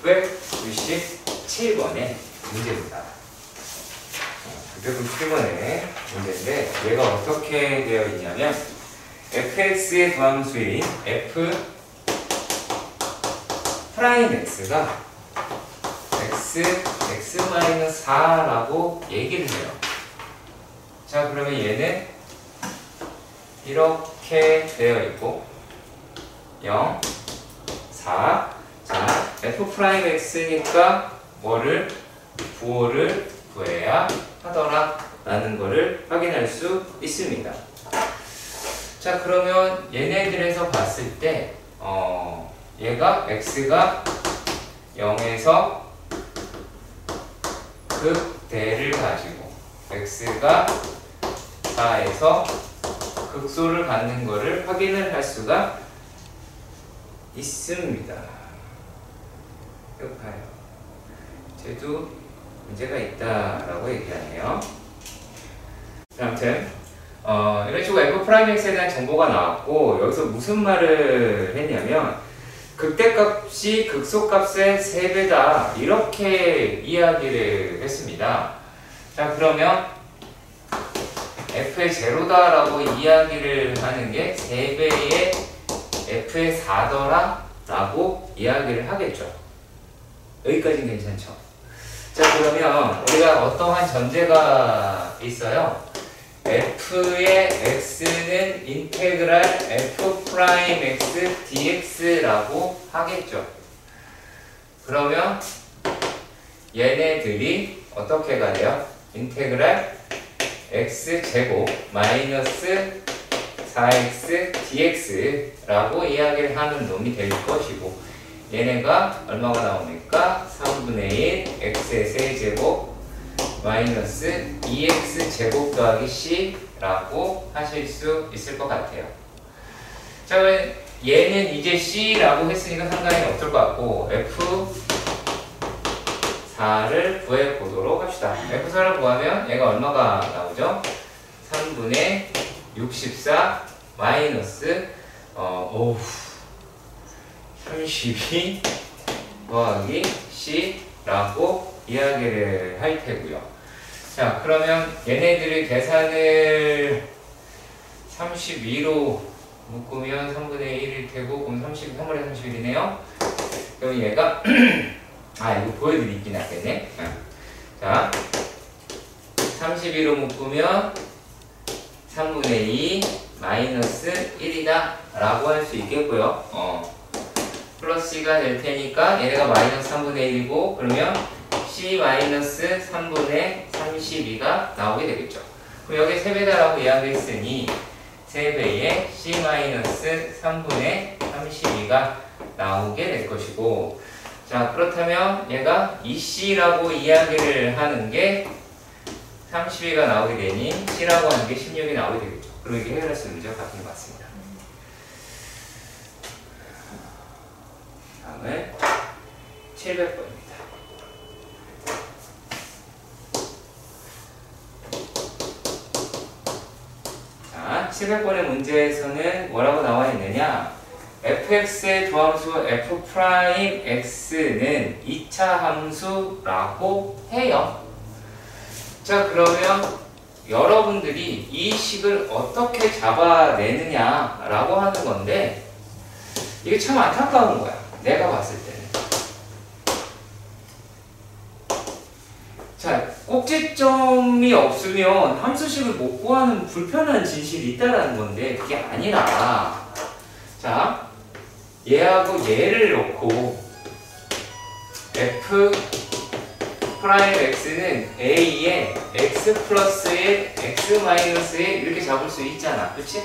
997번의 문제입니다. 997번의 문제인데 얘가 어떻게 되어 있냐면 fx의 도함수인 f 프라임 x가 x-4라고 얘기를 해요. 자, 그러면 얘는 이렇게 되어 있고 0, 4. 자, f'x니까 뭐를? 부호를 구해야 하더라 라는 거를 확인할 수 있습니다. 자, 그러면 얘네들에서 봤을 때 얘가 x가 0에서 극대를 가지고 x가 4에서 극소를 갖는 거를 확인을 할 수가 있습니다. 봐요. 쟤도 문제가 있다라고 얘기하네요. 아무튼 이런 식으로 f'x에 대한 정보가 나왔고 여기서 무슨 말을 했냐면 극대값이 극소값의 3배다 이렇게 이야기를 했습니다. 자, 그러면 f의 제로다라고 이야기를 하는 게 3배의 f의 4더라 라고 이야기를 하겠죠. 여기까지는 괜찮죠? 자, 그러면 우리가 어떠한 전제가 있어요? f의 x는 인테그랄 f'x dx라고 하겠죠. 그러면 얘네들이 어떻게 가요? 인테그랄 x제곱 마이너스 4x dx라고 이야기를 하는 놈이 될 것이고 얘네가 얼마가 나옵니까? 3분의 1 x의 세제곱 마이너스 2x 제곱 더하기 c라고 하실 수 있을 것 같아요. 자, 얘는 이제 c라고 했으니까 상관이 없을 것 같고 f4를 구해보도록 합시다. f4를 구하면 얘가 얼마가 나오죠? 3분의 64 마이너스 32 더하기 c라고 이야기를 할 테고요. 자, 그러면 얘네들의 계산을 32로 묶으면 3분의 1일 테고 그럼 3분의 31이네요. 그럼 얘가 이거 보여드리긴 하겠네. 자, 32로 묶으면 3분의 2 마이너스 1이다 라고 할 수 있겠고요. 플러스 c가 될 테니까 얘네가 마이너스 3분의 1이고 그러면 c 마이너스 3분의 32가 나오게 되겠죠. 그럼 여기 3배다라고 이야기했으니 3배의 c 마이너스 3분의 32가 나오게 될 것이고 자, 그렇다면 얘가 2c라고 이야기를 하는 게 32가 나오게 되니 c라고 하는 게 16이 나오게 되겠죠. 그럼 이게 해결할 수 있는 문제가 바뀐 것 같습니다. 다음은 700번입니다. 자, 700번의 문제에서는 뭐라고 나와 있느냐? fx의 도함수 f'x는 2차 함수라고 해요. 자, 그러면 여러분들이 이 식을 어떻게 잡아내느냐라고 하는 건데 이게 참 안타까운 거야. 내가 봤을 때는. 자, 꼭지점이 없으면 함수식을 못 구하는 불편한 진실이 있다라는 건데 그게 아니라 자, 얘하고 얘를 놓고 f 프라임 x는 a에 x 플러스 1, x 마이너스 1 이렇게 잡을 수 있잖아. 그치?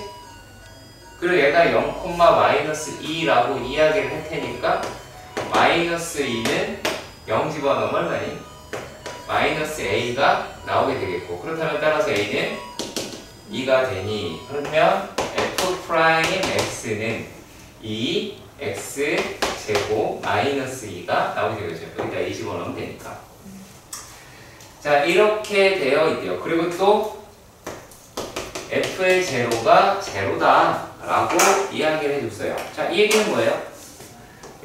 그리고 얘가 0, 마이너스 2라고 이야기를 할 테니까 마이너스 2는 0 집어넣으면 얼마니? 마이너스 a가 나오게 되겠고 그렇다면 따라서 a는 2가 되니 그러면 f 프라임 x는 2x 제곱 마이너스 2가 나오게 되겠죠. 여기다 2 집어넣으면 되니까. 자, 이렇게 되어 있대요. 그리고 또 f의 제로가 제로다 라고 이야기를 해줬어요. 자, 이 얘기는 뭐예요?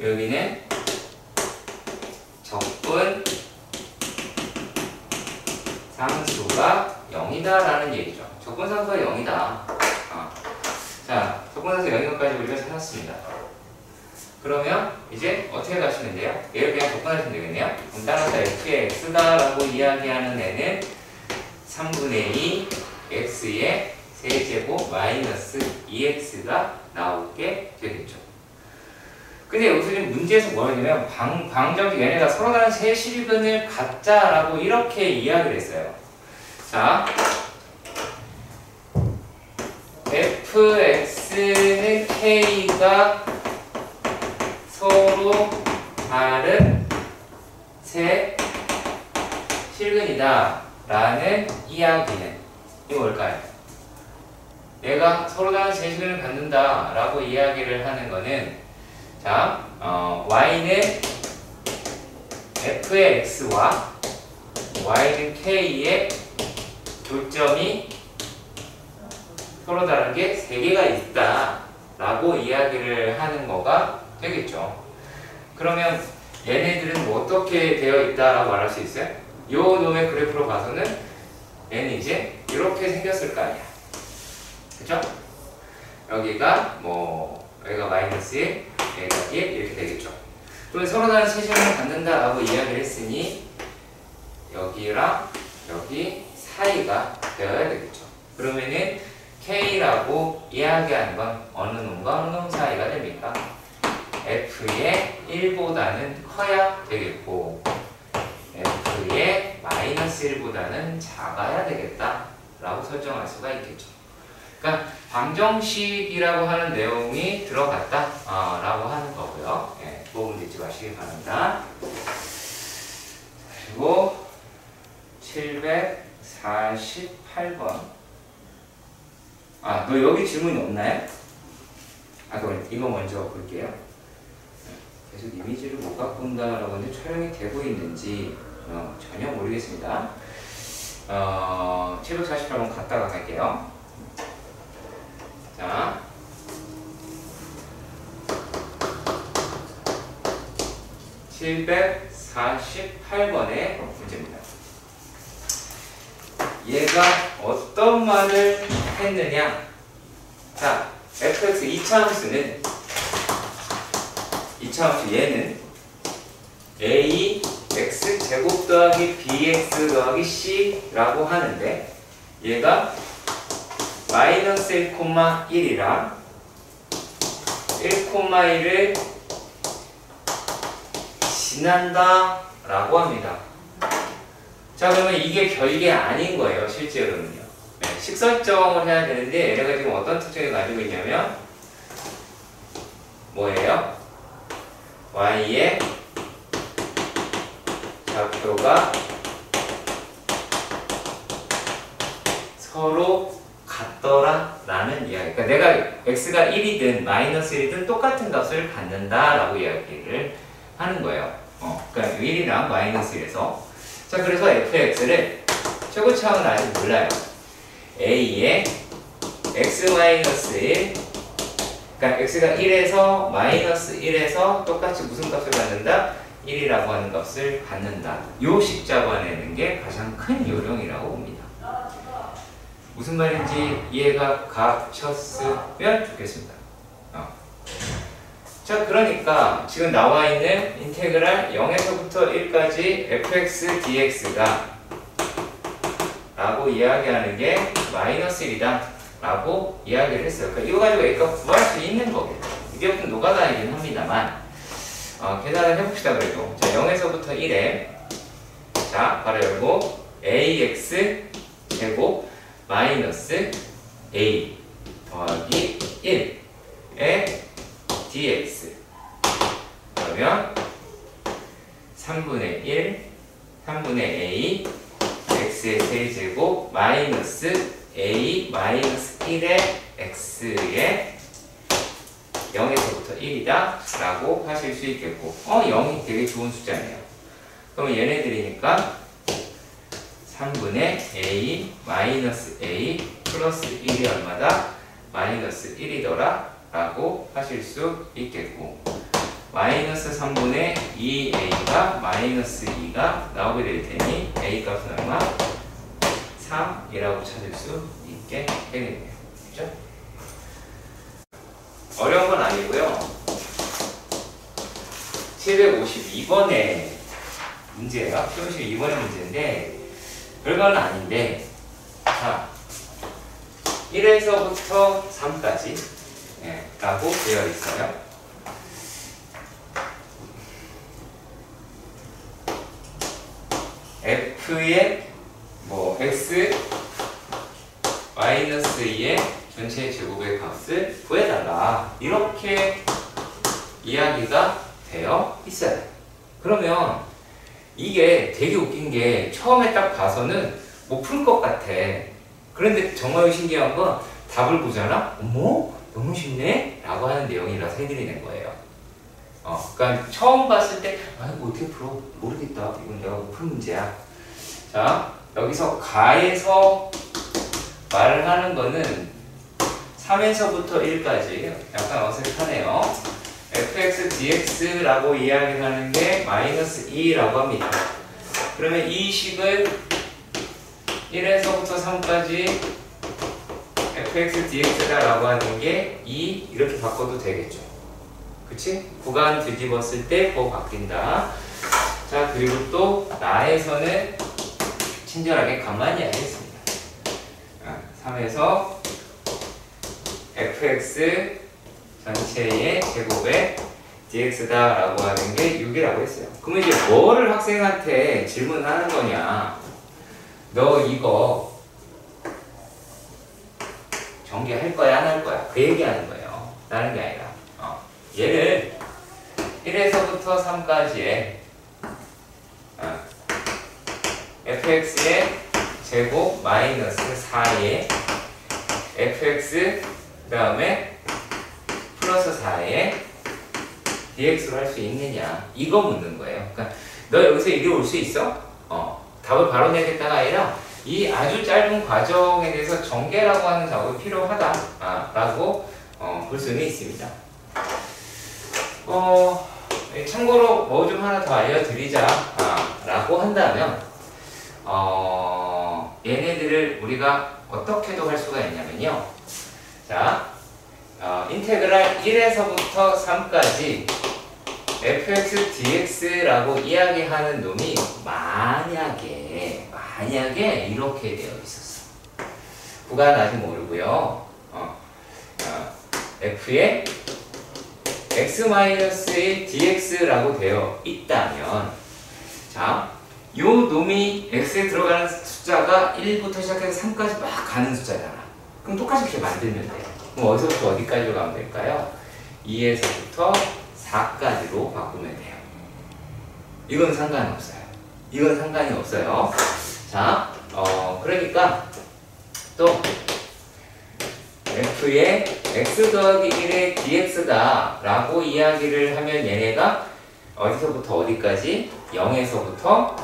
여기는 적분 상수가 0이다 라는 얘기죠. 적분 상수가 0이다. 자, 적분 상수 0인 것까지 우리가 찾았습니다. 그러면 이제 어떻게 가시면 돼요? 얘를 그냥 적분하시면 되겠네요. 그럼 따라서 f의 x다라고 이야기하는 애는 3분의 2 x의 세제곱 마이너스 2x가 나오게 되겠죠. 근데 여기서 지금 문제에서 뭐냐면 방정식 얘네가 서로 다른 세실근을 갖자라고 이렇게 이야기를 했어요. 자, fx는 k가 서로 다른 세 실근이다 라는 이야기는 이거 뭘까요? 얘가 서로 다른 세 실근을 갖는다 라고 이야기를 하는 거는 자, y는 f의 x와 y는 k의 교점이 서로 다른 게 3개가 있다 라고 이야기를 하는 거가 되겠죠. 그러면 얘네들은 뭐 어떻게 되어 있다라고 말할 수 있어요? 요 놈의 그래프로 봐서는 얘는 이제 이렇게 생겼을 거 아니야. 그쵸? 여기가 뭐 여기가 마이너스 1, 여기가 1 이렇게 되겠죠. 그러면 서로 다른 세실근을 갖는다라고 이야기를 했으니 여기랑 여기 사이가 되어야 되겠죠. 그러면은 K라고 이야기하는 건 어느 놈과 어느 놈 사이가 됩니까? F의 1보다는 커야 되겠고 F의 마이너스 1보다는 작아야 되겠다 라고 설정할 수가 있겠죠. 그러니까 방정식이라고 하는 내용이 들어갔다 라고 하는 거고요. 네, 부분 잊지 마시기 바랍니다. 그리고 748번 너 여기 질문이 없나요? 그럼 이거 먼저 볼게요. 계속 이미지를 못 갖고 온다라고 하는데 촬영이 되고 있는지 전혀 모르겠습니다. 748번 갔다가 갈게요. 자, (748번의) 문제입니다. 얘가 어떤 말을 했느냐? 자, fx 2차함수는 얘는 a x 제곱 더하기 bx 더하기 c라고 하는데 얘가 마이너스 1,1이랑 1,1을 지난다 라고 합니다. 자, 그러면 이게 별게 아닌 거예요, 실제로는요. 네, 식설정을 해야 되는데 얘네가 지금 어떤 특징을 가지고 있냐면 뭐예요? y의 좌표가 서로 같더라 라는 이야기. 그러니까 내가 x가 1이든 마이너스 1이든 똑같은 값을 갖는다 라고 이야기를 하는 거예요. 그러니까 1이랑 마이너스 1에서 자, 그래서 fx를 최고차원은 아직 몰라요. a의 x-1 그러니까 x가 1에서 마이너스 1에서 똑같이 무슨 값을 갖는다? 1이라고 하는 값을 갖는다. 요 식 잡아내는 게 가장 큰 요령이라고 봅니다. 무슨 말인지 이해가 가셨으면 좋겠습니다. 자, 그러니까 지금 나와 있는 인테그랄 0에서부터 1까지 fx dx가 라고 이야기하는 게 마이너스 1이다 라고 이야기를 했어요. 그러니까 이거 가지고 A값 구할 수 있는 거겠죠. 이게 조금 노가다이긴 합니다만 계산을 해봅시다. 그래도 자, 0에서부터 1에 자, 바로 열고 ax 제곱 마이너스 a 더하기 1에 dx 그러면 3분의 1 3분의 a x의 세제곱 마이너스 a 마이너스 1의 x의 0에서부터 1이다 라고 하실 수 있겠고 0이 되게 좋은 숫자네요. 그러면 얘네들이니까 3분의 a 마이너스 a 플러스 1이 얼마다? 마이너스 1이더라 라고 하실 수 있겠고 마이너스 3분의 2a가 마이너스 2가 나오게 될 테니 a 값은 얼마? 3이라고 찾을 수 있게 되겠네요. 그죠? 어려운 건 아니고요. 752번의 문제예요. 752번의 문제인데 별거는 아닌데, 자 1에서부터 3까지 라고 되어 있어요. f의 뭐 x 마이너스 2의 전체 제곱의 값을 구해달라, 이렇게 이야기가 되어 있어요. 그러면 이게 되게 웃긴 게 처음에 딱 봐서는 뭐 풀 것 같아. 그런데 정말 신기한 건 답을 보잖아? 어머? 너무 쉽네? 라고 하는 내용이라서 해드리는 거예요. 그러니까 처음 봤을 때 뭐 어떻게 풀어? 모르겠다. 이건 내가 못 푼 문제야. 자, 여기서 가에서 말을 하는 거는 3에서부터 1까지 약간 어색하네요. fx dx라고 이야기하는 게 마이너스 2라고 합니다. 그러면 이 식을 1에서부터 3까지 fx dx다라고 하는 게 2 이렇게 바꿔도 되겠죠. 그치? 구간 뒤집었을 때 그거 바뀐다. 자, 그리고 또 나에서는 친절하게 가만히 하겠습니다. 3에서 fx 전체의 제곱에 dx다 라고 하는 게 6이라고 했어요. 그러면 이제 뭐를 학생한테 질문하는 거냐? 너 이거 전개할 거야, 안 할 거야? 그 얘기하는 거예요. 다른 게 아니라. 얘를 1에서부터 3까지의 fx의 제곱 마이너스 4의 fx 그 다음에 플러스 4의 dx로 할 수 있느냐, 이거 묻는 거예요. 그러니까 너 여기서 이리 올 수 있어? 답을 바로 내겠다가 아니라 이 아주 짧은 과정에 대해서 전개라고 하는 작업이 필요하다 라고 볼 수는 있습니다. 참고로 뭐 좀 하나 더 알려드리자 라고 한다면 얘네들을 우리가 어떻게도 할 수가 있냐면요. 자, 인테그랄 1에서부터 3까지 fx dx라고 이야기하는 놈이 만약에 이렇게 되어 있었어. 구간 아직 모르고요. f의 x-1 dx라고 되어 있다면, 자, 요 놈이 x에 들어가는 숫자가 1부터 시작해서 3까지 막 가는 숫자잖아. 그럼 똑같이 이렇게 만들면 돼요. 그럼 어디서부터 어디까지로 가면 될까요? 2에서부터 4까지로 바꾸면 돼요. 이건 상관없어요. 이건 상관이 없어요. 자, 그러니까 또 f의 x 더하기 1의 dx다 라고 이야기를 하면 얘네가 어디서부터 어디까지? 0에서부터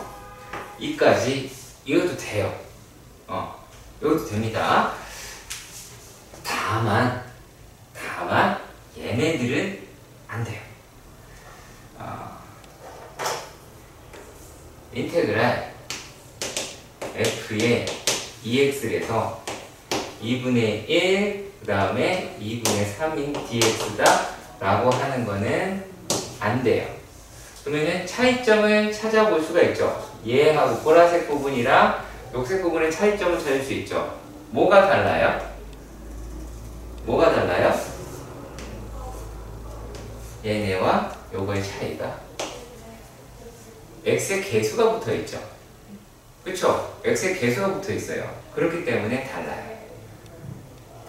2까지. 이것도 돼요. 이것도 됩니다. 다만 얘네들은 안 돼요. 인테그랄 f의 2x에서 2분의 1, 그 다음에 2분의 3인 dx다 라고 하는 거는 안 돼요. 그러면은 차이점을 찾아볼 수가 있죠. 얘하고 보라색 부분이랑 녹색 부분의 차이점을 찾을 수 있죠. 뭐가 달라요? 뭐가 달라요? 얘네와 요거의 차이가 x의 개수가 붙어 있죠. 그쵸? x의 개수가 붙어 있어요. 그렇기 때문에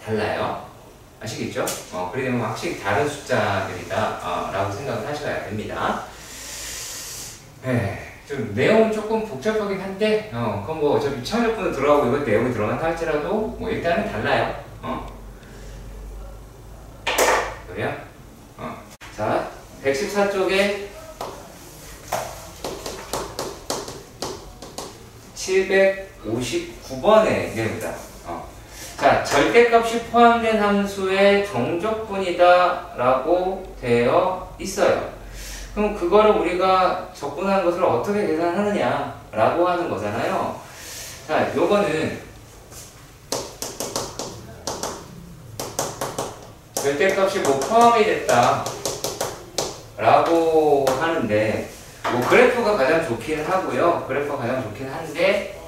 달라요. 아시겠죠? 그러기 때문에 확실히 다른 숫자들이다 라고 생각을 하셔야 됩니다. 좀 내용은 조금 복잡하긴 한데 그건 뭐 어차피 차원적분으로 들어가고 이것 내용이 들어간다 할지라도 뭐 일단은 달라요. 그러면 자, 114쪽에 759번의 내용입니다. 자, 절대값이 포함된 함수의 정적분이다 라고 되어 있어요. 그럼 그거를 우리가 적분한 것을 어떻게 계산하느냐 라고 하는 거잖아요. 자, 요거는 절대값이 뭐 포함이 됐다 라고 하는데, 뭐 그래프가 가장 좋기는 하고요. 그래프가 가장 좋긴 한데,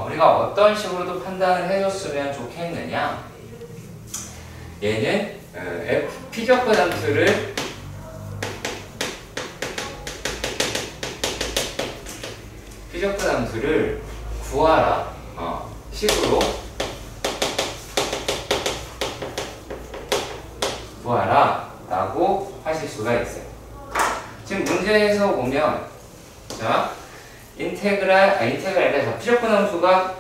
우리가 어떤 식으로도 판단을 해줬으면 좋겠느냐. 얘는 P적분 함수를 구하라 식으로 구하라 라고 하실 수가 있어요. 지금 문제에서 보면, 자, 인테그랄, P적분 함수가, 안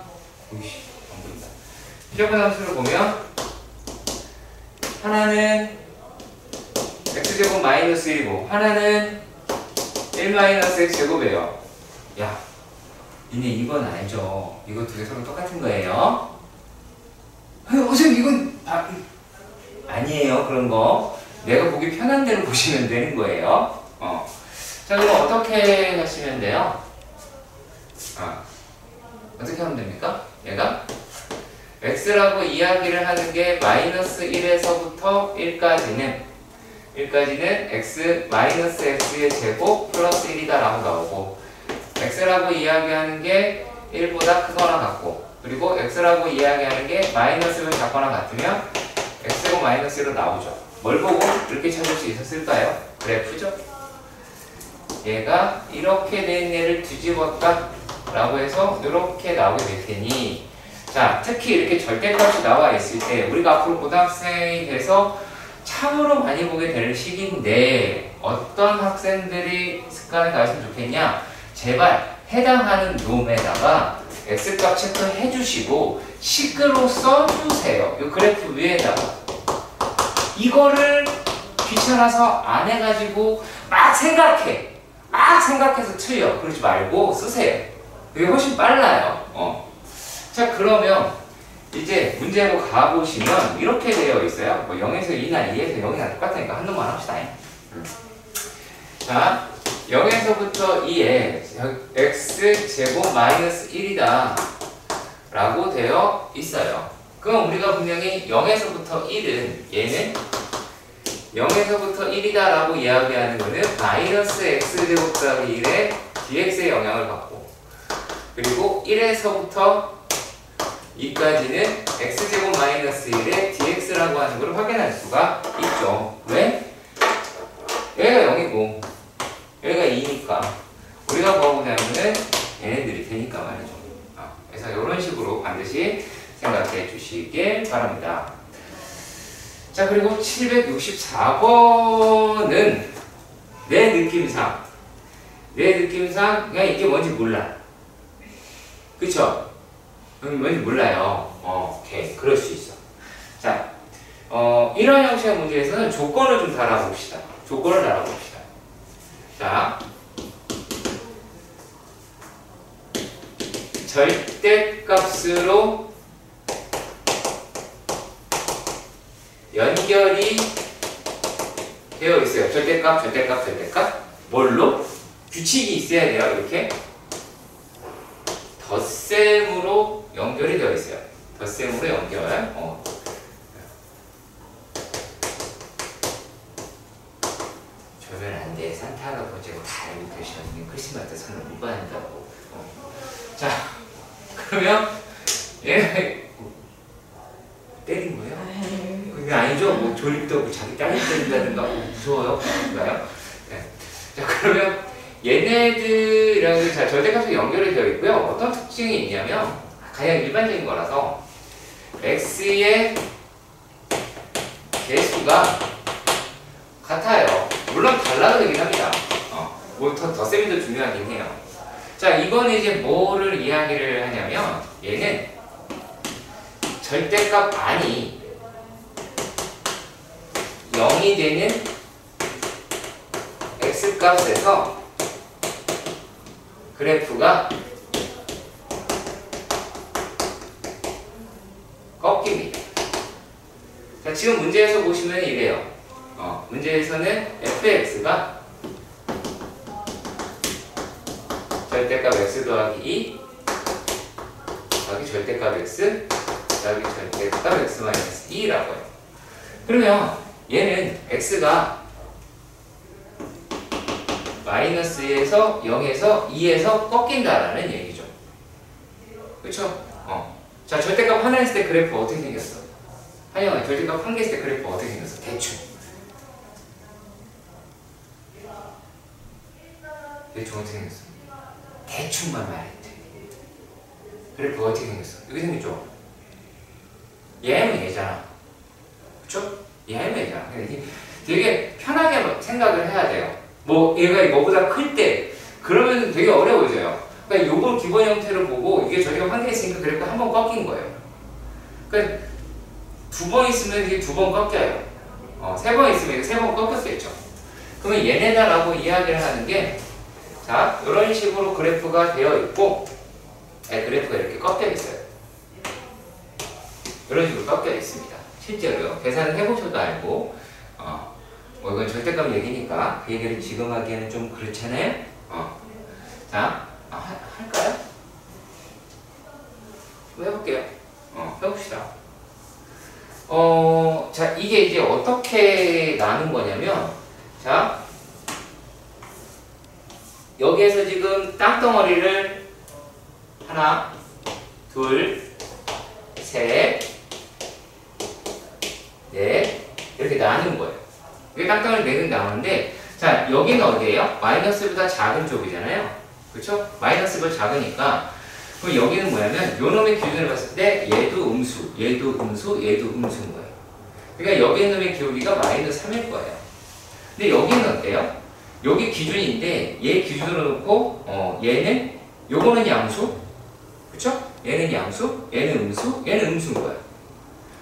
보인다. P적분 함수를 보면, 하나는 x제곱 마이너스 1이고, 하나는 1 마이너스 x제곱이에요. 야, 니네 이건 알죠? 이거 두 개 서로 똑같은 거예요? 선생님, 이건 아니에요. 그런 거. 내가 보기 편한 대로 보시면 되는 거예요. 자, 그럼 어떻게 하시면 돼요? 어떻게 하면 됩니까? 얘가 x라고 이야기를 하는 게 마이너스 1에서부터 1까지는 x 마이너스 x의 제곱 플러스 1이다 라고 나오고, x라고 이야기하는 게 1보다 크거나 같고, 그리고 x라고 이야기하는 게 마이너스 1을 작거나 같으면 x제곱 마이너스 1로 나오죠. 뭘 보고 이렇게 찾을 수 있었을까요? 그래프죠. 얘가 이렇게 된 애를 뒤집었다 라고 해서 이렇게 나오게 될 테니, 자, 특히 이렇게 절대값이 나와 있을 때 우리가 앞으로 고등학생이 돼서 참으로 많이 보게 될 시기인데, 어떤 학생들이 습관을 가지면 좋겠냐? 제발 해당하는 놈에다가 x값 체크해 주시고 식으로 써주세요. 이 그래프 위에다가. 이거를 귀찮아서 안 해가지고 막 생각해서 틀려. 그러지 말고 쓰세요. 그게 훨씬 빨라요. 자, 그러면 이제 문제로 가보시면 이렇게 되어 있어요. 뭐 0에서 2나 2에서 0이나 똑같으니까 한 놈만 합시다. 자, 0에서부터 2에 x제곱 마이너스 1이다 라고 되어 있어요. 그럼 우리가 분명히 0에서부터 1은, 얘는 0에서부터 1이다 라고 이야기하는 거는 마이너스 x제곱 더하기 1에 dx의 영향을 받고, 그리고 1에서부터 2까지는 x제곱 마이너스 1에 dx라고 하는 걸 확인할 수가 있죠. 왜? 얘가 0이고 얘가 2니까 우리가 구하고자 하는 거는 얘네들이 되니까 말이죠. 그래서 이런 식으로 반드시 생각해 주시길 바랍니다. 자, 그리고 764번은 내 느낌상 그냥 이게 뭔지 몰라. 그쵸? 뭔지 몰라요. 오케이. 그럴 수 있어. 자, 이런 형식의 문제에서는 조건을 좀 달아봅시다. 자, 절대값으로 연결이 되어 있어요. 절대값. 뭘로? 규칙이 있어야 돼요. 이렇게 덧셈으로 연결이 되어 있어요. 덧셈으로 연결. 저면 안 돼. 산타 할아버지가 다 알고 계시거든요. 크리스마스 선을 못 받는다고. 자, 그러면 얘 때린 거예요? 그게 아니죠. 뭐 졸립도 없고 자기 딸이 때린다든가 무서워요. 그런가요? 네. 자, 그러면 얘네들이랑 절대값이 연결이 되어 있고요. 어떤 특징이 있냐면 가장 일반적인 거라서 x의 개수가 같아요. 물론 달라도 되긴 합니다. 뭐 덧셈이 더 중요하긴 해요. 자, 이거는 이제 뭐를 이야기를 하냐면 얘는 절대값 안이 0이 되는 x값에서 그래프가 꺾입니다. 자, 지금 문제에서 보시면 이래요. 문제에서는 fx가 절대값 x 더하기 2 더하기 절대값 x 더하기 절대값 x 마이너스 2라고 해요. 그러면 얘는 x가 마이너스에서 0에서 2에서 꺾인다라는 얘기죠. 그쵸? 자, 절대값 하나 했을 때 그래프 어떻게 생겼어? 한영아, 절대값 한 개 했을 때 그래프 어떻게 생겼어? 대충. 대충 어떻게 생겼어? 대충만 말했대. 그래프가 어떻게 생겼어? 여기 생겼죠? 얘는 얘잖아. 그쵸? 얘는 얘잖아. 되게 편하게 생각을 해야 돼요. 뭐 얘가 이거보다 클 때 그러면 되게 어려워져요. 그러니까 요걸 기본 형태로 보고 이게 저희가 한 개 있으니까 그래프가 한 번 꺾인 거예요. 그러니까 두 번 있으면 이게 두 번 꺾여요. 세 번 있으면 세 번 꺾였겠죠. 그러면 얘네다라고 이야기를 하는 게, 자, 이런 식으로 그래프가 되어 있고, 그래프가 이렇게 꺾여 있어요. 이런 식으로 꺾여 있습니다. 실제로요. 계산을 해보셔도 알고, 뭐 이건 절대값 얘기니까 그 얘기를 지금 하기에는 좀 그렇잖아요. 자, 할까요? 한번 해볼게요. 해봅시다. 자, 이게 이제 어떻게 나눈 거냐면, 자, 여기에서 지금 땅덩어리를 하나, 둘, 셋, 넷, 이렇게 나눈 거예요. 이게 땅덩어리 4개 나오는데, 자, 여기는 어디예요? 마이너스보다 작은 쪽이잖아요. 그쵸? 마이너스보다 작으니까, 그럼 여기는 뭐냐면, 요 놈의 기준을 봤을 때, 얘도 음수, 얘도 음수, 얘도 음수인 거예요. 그러니까 여기 있는 놈의 기울기가 마이너스 3일 거예요. 근데 여기는 어때요? 여기 기준인데, 얘 기준으로 놓고, 얘는, 요거는 양수, 그쵸? 얘는 양수, 얘는 음수, 얘는 음수인 거예요.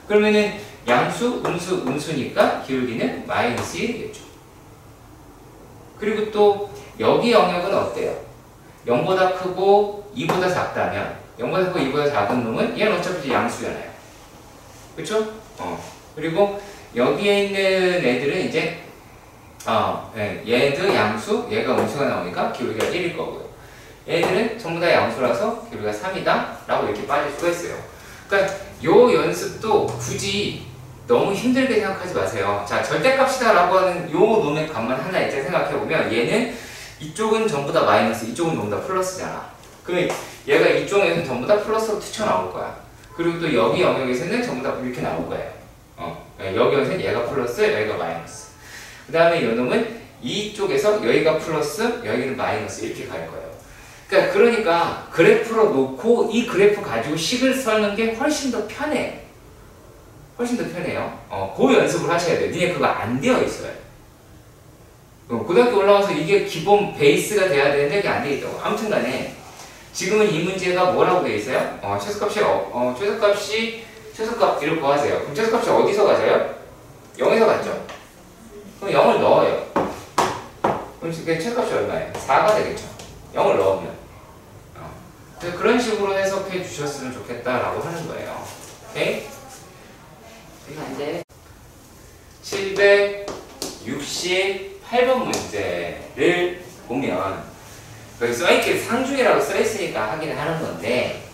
그러면은, 양수, 음수, 음수니까 기울기는 마이너스 1이겠죠. 그리고 또 여기 영역은 어때요? 0보다 크고 2보다 작다면 0보다 크고 2보다 작은 놈은 얘는 어차피 양수잖아요. 그쵸? 그리고 여기에 있는 애들은 이제 얘도 양수, 얘가 음수가 나오니까 기울기가 1일 거고요. 얘들은 전부 다 양수라서 기울기가 3이다 라고 이렇게 빠질 수가 있어요. 그러니까 요 연습도 굳이 너무 힘들게 생각하지 마세요. 자, 절대값이다 라고 하는 요 놈의 값만 하나 있자 생각해보면 얘는 이쪽은 전부 다 마이너스, 이쪽은 전부 다 플러스잖아. 그러면 얘가 이쪽에서는 전부 다 플러스로 튀쳐나올 거야. 그리고 또 여기 영역에서는 전부 다 이렇게 나올 거예요. 여기에서는 얘가 플러스, 여기가 마이너스. 그 다음에 요 놈은 이쪽에서 여기가 플러스, 여기는 마이너스 이렇게 갈 거예요. 그러니까 그래프로 놓고 이 그래프 가지고 식을 써는 게 훨씬 더 편해. 훨씬 더 편해요. 그 연습을 하셔야 돼요. 니네 그거 안 되어 있어요. 고등학교 올라와서 이게 기본 베이스가 돼야 되는데 이게 안 되어 있다고. 아무튼 간에 지금은 이 문제가 뭐라고 되어 있어요? 최소값 이렇게 구하세요. 그럼 최소값이 어디서 가져요? 0에서 갔죠? 그럼 0을 넣어요. 그럼 최소값이 얼마예요? 4가 되겠죠? 0을 넣으면. 그런 식으로 해석해 주셨으면 좋겠다라고 하는 거예요. 오케이? 이제 768번 문제를 보면 여기 써있길 상중이라고 써있으니까 하긴 하는 건데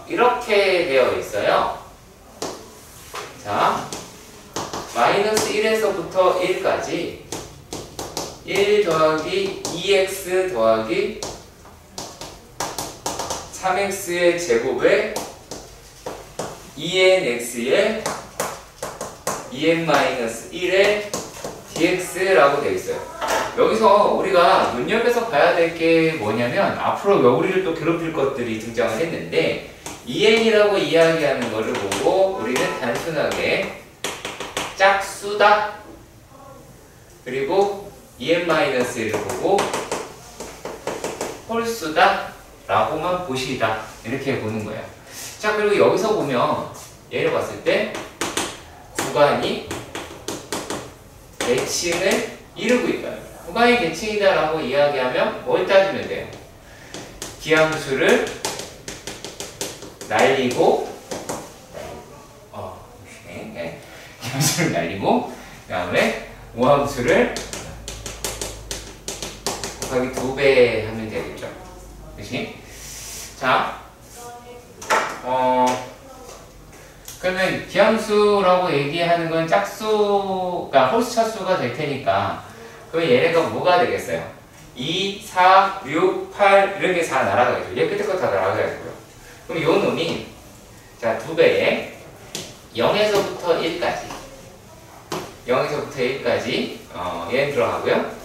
이렇게 되어 있어요. 자, 마이너스 1에서부터 1까지 1 더하기 2x 더하기 3x의 제곱에 2nx에 2n-1에 dx라고 되어 있어요. 여기서 우리가 눈여겨서 봐야 될 게 뭐냐면 앞으로 우리를 또 괴롭힐 것들이 등장을 했는데 2n이라고 이야기하는 것을 보고 우리는 단순하게 짝수다 그리고 2n-1을 보고 홀수다 라고만 보시다 이렇게 보는 거예요. 자, 그리고 여기서 보면 얘를 봤을 때 구간이 대칭을 이루고 있다. 구간이 대칭이다 라고 이야기하면 뭘 따지면 돼요? 기함수를 날리고 기함수를 날리고 그 다음에 우함수를 곱하기 2배 하면 되겠죠. 그치? 자, 그러면 기함수라고 얘기하는 건 짝수가 홀수 차수가 될 테니까, 그럼 얘네가 뭐가 되겠어요? 2, 4, 6, 8 이런 게 다 날아가겠죠. 얘 끝에 거 다 날아가겠고요. 그럼 요 놈이 자 2배에 0에서부터 1까지 0에서부터 1까지 얘는 들어가고요.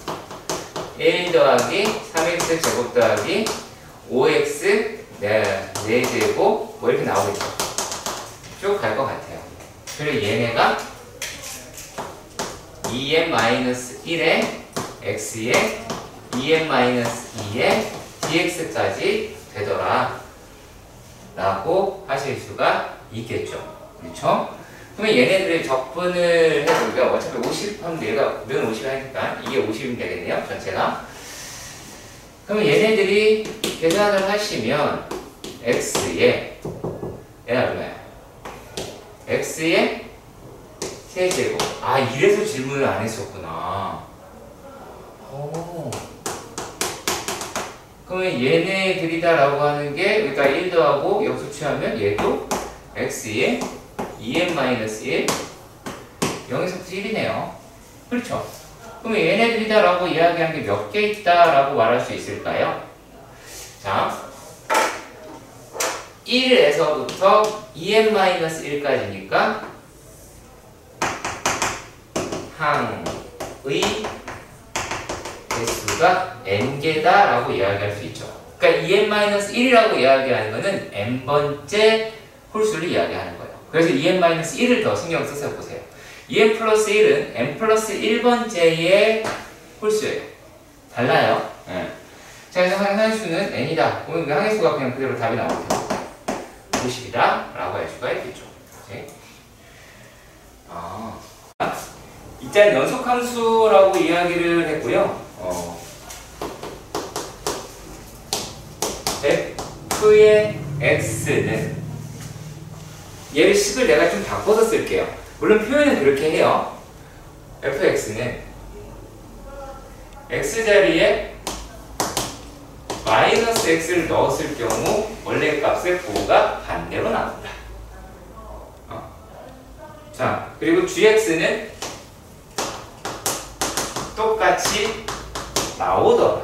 1 더하기 3x 제곱 더하기 5x 4제곱 뭐 이렇게 나오겠죠. 쭉 갈 것 같아요. 그리고 얘네가 2n-1에 x에 2n-2에 dx까지 되더라 라고 하실 수가 있겠죠. 그렇죠? 그러면 얘네들의 적분을 해보면 어차피 50 하면 얘가 면 50 하니까 이게 50이면 되겠네요. 전체가. 그러면 얘네들이 계산을 하시면 x에 얘가 얼마야? x에 세제곱. 아, 이래서 질문을 안 했었구나. 오. 그러면 얘네들이다라고 하는 게 여기다 1 더하고 역수 취하면 얘도 x에 2n-1 0에서부터 1이네요. 그렇죠? 그러면 얘네들이다라고 이야기한 게 몇 개 있다라고 말할 수 있을까요? 자, 1에서부터 2n-1까지니까 항의 개수가 n개다라고 이야기할 수 있죠. 그러니까 2n-1이라고 이야기하는 것은 n번째 홀수를 이야기하는 거예요. 그래서 2n-1을 더 신경 써서 보세요. 2n 플러스 1은 n 플러스 1번째의 홀수예요. 달라요. 네. 자, 그래서 항해수는 n이다. 그러면 항해수가 그냥 그대로 답이 나오겠죠. 50이다 라고 할 수가 있겠죠. 네. 일단 연속함수라고 이야기를 했고요. f의 x는 얘를 식을 내가 좀 바꿔서 쓸게요. 물론 표현은 그렇게 해요. fx는 x자리에 마이너스 x를 넣었을 경우 원래 값의 부호가 반대로 나온다. 자, 그리고 gx는 똑같이 나오더라.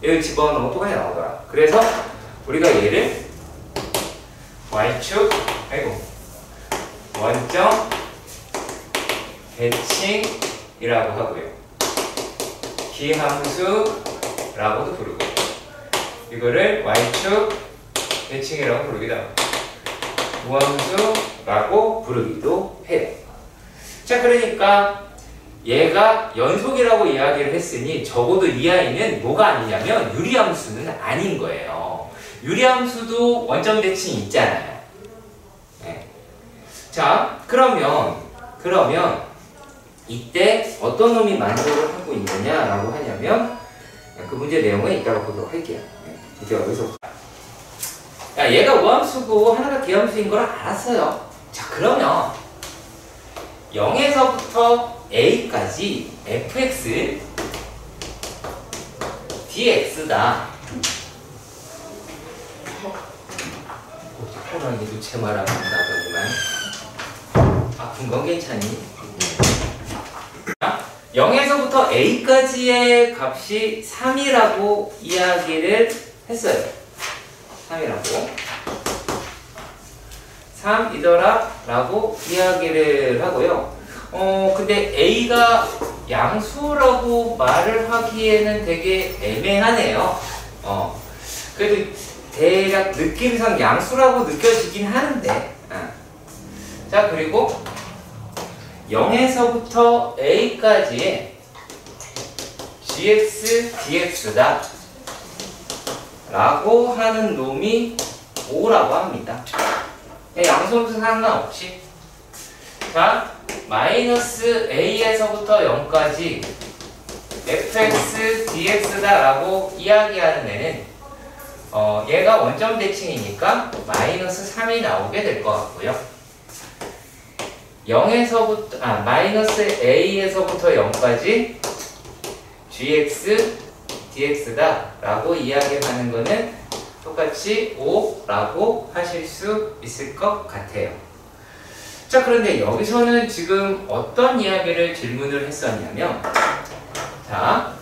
얘를 집어넣으면 똑같이 나오더라. 그래서 우리가 얘를 y축, 원점 대칭이라고 하고요. 기함수라고도 부르고, 이거를 y축 대칭이라고 부르기도 하고, 무함수라고 부르기도 해요. 자, 그러니까 얘가 연속이라고 이야기를 했으니 적어도 이 아이는 뭐가 아니냐면 유리함수는 아닌 거예요. 유리함수도 원점 대칭이 있잖아요. 네. 자, 그러면 이때 어떤 놈이 만족을 하고 있느냐라고 하냐면 그 문제 내용은 이따가 보도록 할게요. 네. 이제 여기서 야, 얘가 우함수고 하나가 기함수인 걸 알았어요. 자, 그러면 0에서부터 a까지 fx dx다. 호랑이도 제 말 안 한다더니만 아픈 건 괜찮니? 0에서부터 a까지의 값이 3이라고 이야기를 했어요. 3이라고 3이더라 라고 이야기를 하고요. 근데 a가 양수라고 말을 하기에는 되게 애매하네요. 그래도 대략 느낌상 양수라고 느껴지긴 하는데. 자, 그리고 0에서부터 a까지의 gx, dx다 라고 하는 놈이 5라고 합니다. 양수함수 상관없이. 자, 마이너스 a에서부터 0까지 fx, dx다 라고 이야기하는 애는 얘가 원점 대칭이니까 마이너스 3이 나오게 될 것 같고요. 0에서부터 마이너스 a에서부터 0까지 gx, dx다 라고 이야기하는 거는 똑같이 5라고 하실 수 있을 것 같아요. 자, 그런데 여기서는 지금 어떤 이야기를 질문을 했었냐면, 자,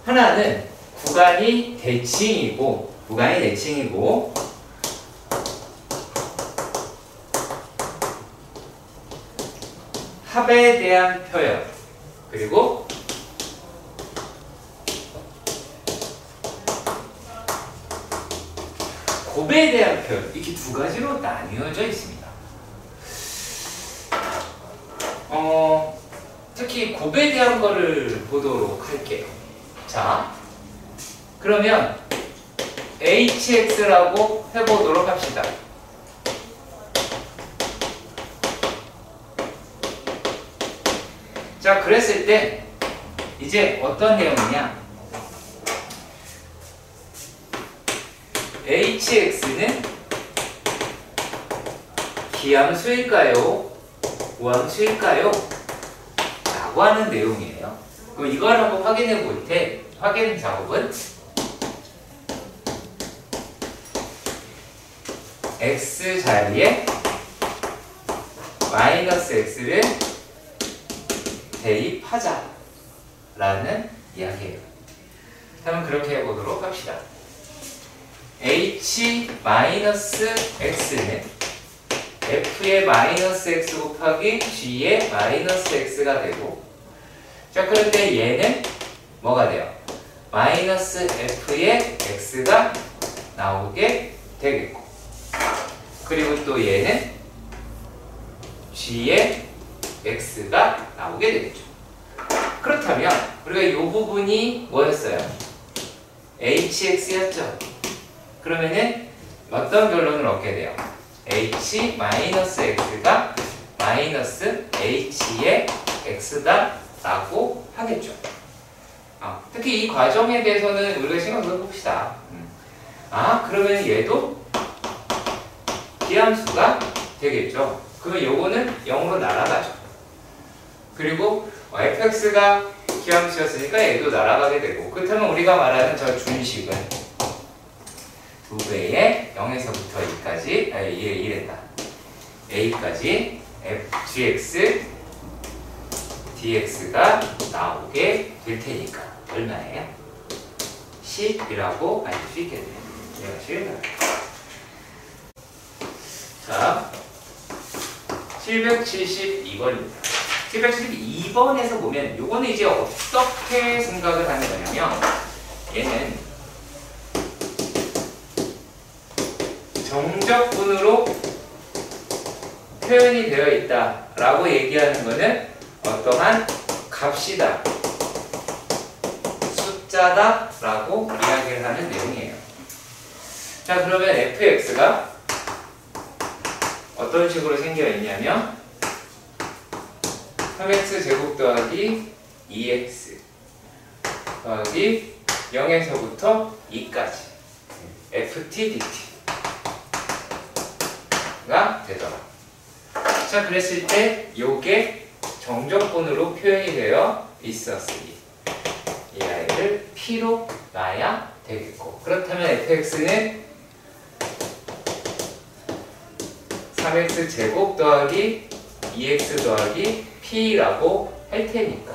하나는 구간이 대칭이고 합에 대한 표현, 그리고 곱에 대한 표현, 이렇게 두 가지로 나뉘어져 있습니다. 특히 곱에 대한 거를 보도록 할게요. 자, 그러면 hx라고 해보도록 합시다. 자, 그랬을 때 이제 어떤 내용이냐? hx는 기함수일까요? 우함수일까요? 라고 하는 내용이에요. 그럼 이걸 한번 확인해 볼 때 확인 작업은 x 자리에 마이너스 x를 대입하자 라는 이야기예요. 그럼 그렇게 해보도록 합시다. h-x는 f의 마이너스 x 곱하기 g의 마이너스 x가 되고, 자, 그런데 얘는 뭐가 돼요? 마이너스 f의 x가 나오게 되겠고, 그리고 또 얘는 g의 x가 나오게 되겠죠. 그렇다면 우리가 이 부분이 뭐였어요? hx였죠. 그러면은 어떤 결론을 얻게 돼요? h-x가 마이너스 h의 x다 라고 하겠죠. 특히 이 과정에 대해서는 우리가 생각을 해봅시다. 그러면 얘도 기함수가 되겠죠. 그러면 요거는 0으로 날아가죠. 그리고 fx가 기함수였으니까 얘도 날아가게 되고, 그렇다면 우리가 말하는 저 준식은 2배의 0에서부터 2까지, 이랬다. a까지 gx dx가 나오게 될 테니까 얼마예요? 10이라고 알 수 있겠네요. 얘가 10이다. 자, 772번입니다. 772번에서 보면 요거는 이제 어떻게 생각을 하는 거냐면, 얘는 정적분으로 표현이 되어 있다 라고 얘기하는 거는 어떠한 값이다, 숫자다 라고 이야기를 하는 내용이에요. 자, 그러면 fx가 어떤 식으로 생겨 있냐면 3x 제곱 더하기 2x 더하기 0에서부터 2까지 ft dt가 되더라. 자, 그랬을 때 요게 정적분으로 표현이 되어 있었으니 이 아이를 p로 놔야 되겠고, 그렇다면 fx는 3x 제곱 더하기 2x 더하기 p라고 할 테니까,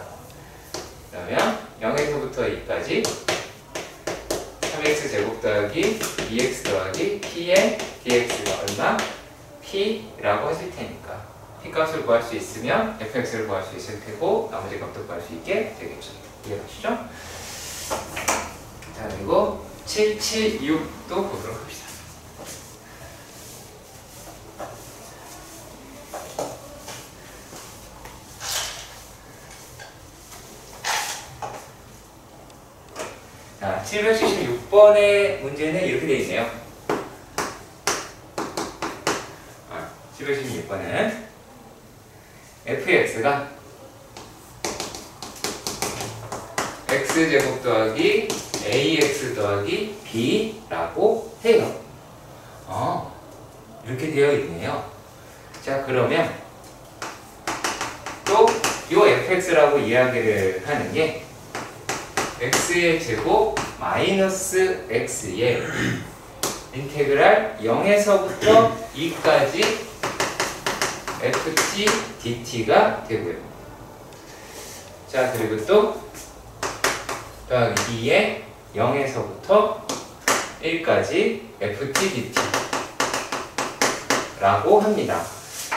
그러면 0에서부터 2까지 3x 제곱 더하기 2x 더하기 p의 dx가 얼마? p라고 하실 테니까 p 값을 구할 수 있으면 fx를 구할 수 있을 테고 나머지 값도 구할 수 있게 되겠죠. 이해가시죠? 자, 그리고 776도 보도록 합시다. 자, 776번의 문제는 이렇게 되어 있네요. 776번은 fx가 x제곱 더하기 ax 더하기 b라고 해요. 이렇게 되어 있네요. 자, 그러면 또 요 fx라고 이야기를 하는 게 x의 제곱 마이너스 x의 인테그랄 0에서부터 2까지 ft dt가 되고요. 자, 그리고 또 더하기 2의 0에서부터 1까지 ft dt 라고 합니다.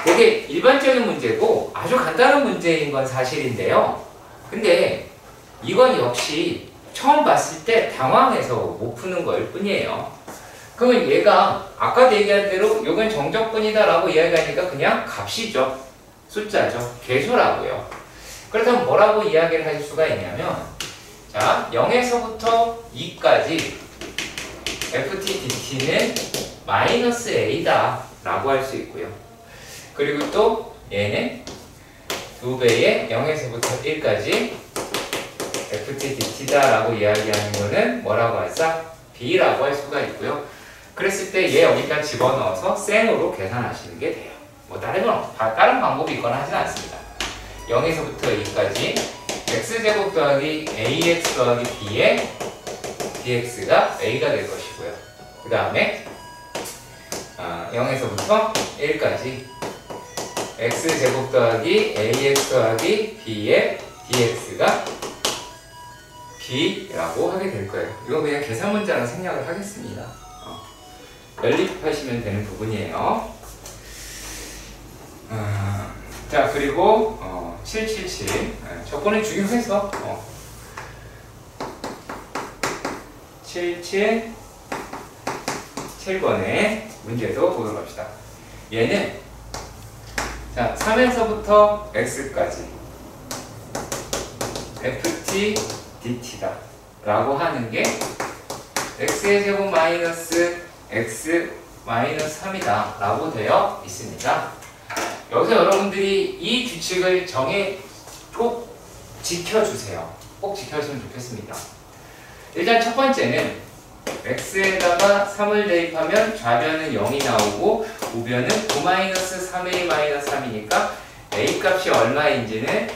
되게 일반적인 문제고 아주 간단한 문제인 건 사실인데요. 근데 이건 역시 처음 봤을 때 당황해서 못 푸는 걸 뿐이에요. 그러면 얘가 아까도 얘기한 대로 이건 정적분이다 라고 이야기하니까 그냥 값이죠. 숫자죠. 개수라고요. 그렇다면 뭐라고 이야기를 할 수가 있냐면, 자, 0에서부터 2까지 ft dt는 마이너스 a다 라고 할 수 있고요. 그리고 또 얘는 2배의 0에서부터 1까지 ft dt다 라고 이야기하는 거는 뭐라고 할까? b라고 할 수가 있고요. 그랬을 때 얘 여기다 집어넣어서 생으로 계산하시는 게 돼요. 뭐 다른 방법이 있거나 하진 않습니다. 0에서부터 2까지 x제곱 더하기 ax 더하기 b의 dx가 a가 될 것이고요. 그 다음에 0에서부터 1까지 x제곱 더하기 ax 더하기 b의 dx가 b라고 하게 될 거예요. 이거 그냥 계산 문자로 생략을 하겠습니다. 연립하시면 되는 부분이에요. 자, 그리고 777 저거는 중요해서 7번의 문제도 보도록 합시다. 얘는 자 3에서부터 x까지 ft dt다 라고 하는 게 x의 제곱 마이너스 x 마이너스 3이다 라고 되어 있습니다. 여기서 여러분들이 이 규칙을 꼭 지켜주세요. 꼭 지켜주면 좋겠습니다. 일단 첫 번째는 x에다가 3을 대입하면 좌변은 0이 나오고 우변은 9-3a-3이니까 a 값이 얼마인지는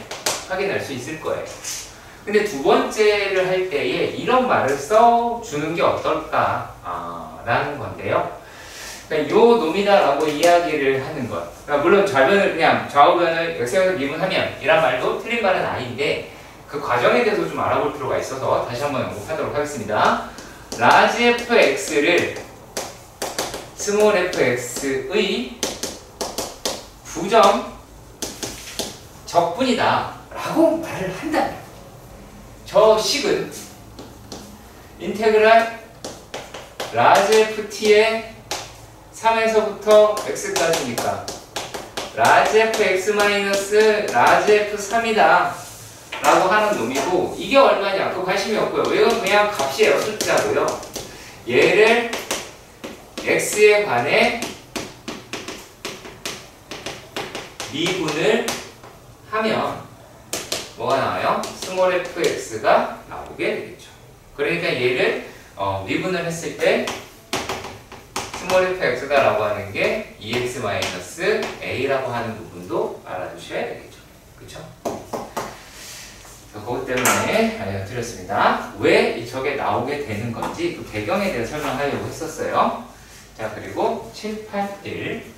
확인할 수 있을 거예요. 근데 두 번째를 할 때에 이런 말을 써주는 게 어떨까 라는 건데요. 그러니까 요 놈이다라고 이야기를 하는 것. 그러니까 물론 좌변을 그냥 좌우변을 x에서 미분하면 이란 말도 틀린 말은 아닌데 그 과정에 대해서 좀 알아볼 필요가 있어서 다시 한번 연습하도록 하겠습니다. 라지 fx를 스몰 fx의 부정 적분이다 라고 말을 한다면 저 식은 인테그랄 라지 ft의 3에서부터 x까지니까 라지 fx 마이너스 라지 f3이다 라고 하는 놈이고 이게 얼마냐? 그 관심이 없고요. 이건 그냥 값이에요. 숫자고요. 얘를 x에 관해 미분을 하면 뭐가 나와요? 스몰 fx가 나오게 되겠죠. 그러니까 얘를 미분을 했을 때 스몰 fx다 라고 하는 게 2x-a라고 하는 부분도 알아두셔야 되겠죠. 그쵸? 그것 때문에 알려드렸습니다. 왜 저게 나오게 되는 건지 그 배경에 대해 설명하려고 했었어요. 자, 그리고 781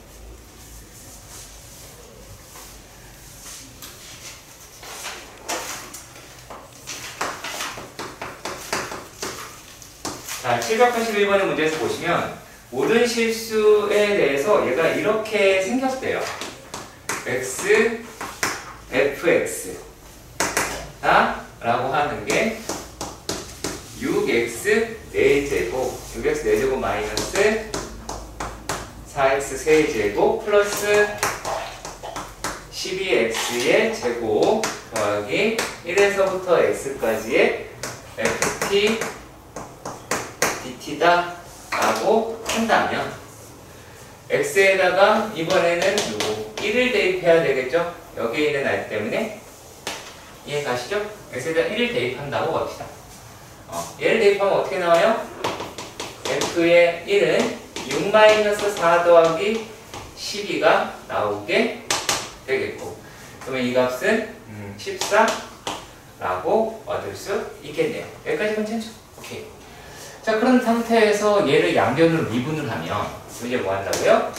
자, 781번의 문제에서 보시면 모든 실수에 대해서 얘가 이렇게 생겼대요. x, fx 라고 하는 게 6x 4제곱 6x 4제곱 마이너스 4x 3제곱 플러스 12x의 제곱 더하기 1에서부터 x까지의 ft dt다 라고 한다면 x에다가 이번에는 누구 1을 대입해야 되겠죠? 여기에 있는 알 때문에 이해 가시죠? x에다 1을 대입한다고 봅시다. 얘를 대입하면 어떻게 나와요? f의 1은 6-4 더하기 12가 나오게 되겠고 그러면 이 값은 14 라고 얻을 수 있겠네요. 여기까지 괜찮죠? 오케이. 자, 그런 상태에서 얘를 양변으로 미분을 하면 이제 뭐 한다고요?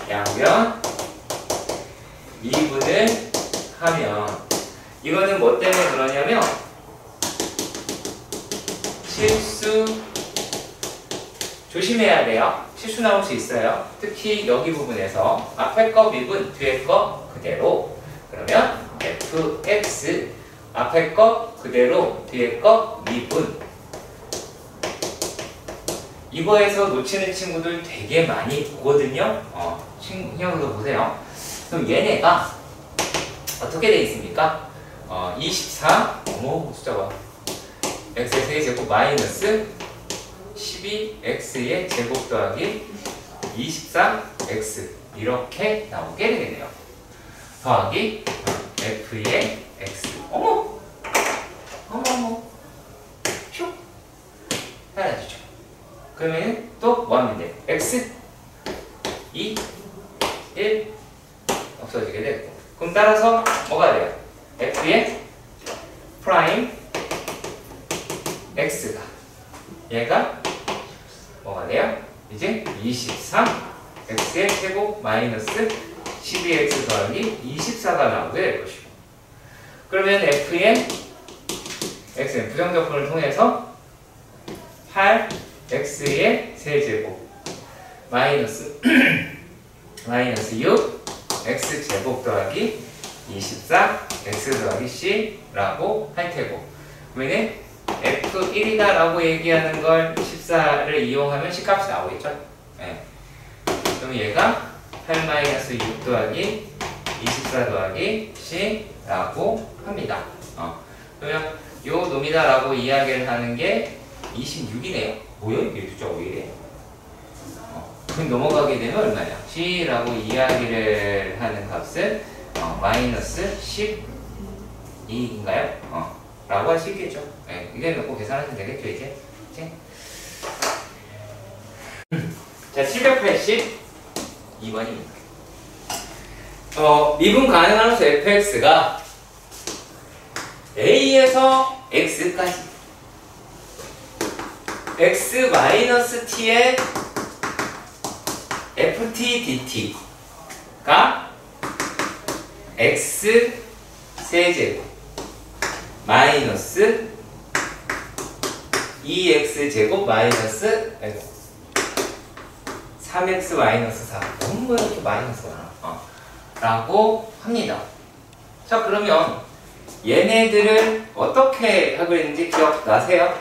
양변 미분을 하면 이거는 뭐 때문에 그러냐면 실수 조심해야 돼요. 실수 나올 수 있어요. 특히 여기 부분에서 앞에 거 미분, 뒤에 거 그대로. 그러면 fx 앞에 거 그대로, 뒤에 거 미분. 이거에서 놓치는 친구들 되게 많이 보거든요. 신경으로 보세요. 그럼 얘네가 어떻게 되어 있습니까? 24, 숫자가 x의 세제곱 마이너스 12x의 제곱 더하기 24x 이렇게 나오게 되겠네요. 더하기 f의 x. 어머 슉 사라지죠. 그러면 또 뭐 하면 돼? x 2 1 없어지게 되고. 그럼 따라서 뭐가 돼요? f의 프라임 x가 얘가 뭐가 돼요? 이제 23x의 제곱 마이너스 12x 더하기 24가 나오게 될 것이고. 그러면 f의 x는 부정적분을 통해서 8x의 세제곱 마이너스 6 x제곱 더하기 24 x 더하기 c라고 할 테고, 그러면 f1이다 라고 얘기하는 걸 14를 이용하면 C값이 나오겠죠? 네. 그럼 얘가 8-6 더하기 24 더하기 C라고 합니다. 그러면 요 놈이다 라고 이야기를 하는 게 26이네요. 뭐야? 이게 숫자가 왜 이래? 그럼 넘어가게 되면 얼마냐? C라고 이야기를 하는 값은 마이너스 12인가요? 라고 할 수 있겠죠. 네, 이게 놓고 계산하시면 되겠죠, 이제? 자, 782번입니다. 미분 가능한 수 fx가 a에서 x까지 x-t의 ft dt가 x 세제곱 마이너스 2x제곱 마이너스 3x 마이너스 4. 너무 이렇게 마이너스가 많아. 라고 합니다. 자, 그러면 얘네들을 어떻게 하고 있는지 기억나세요?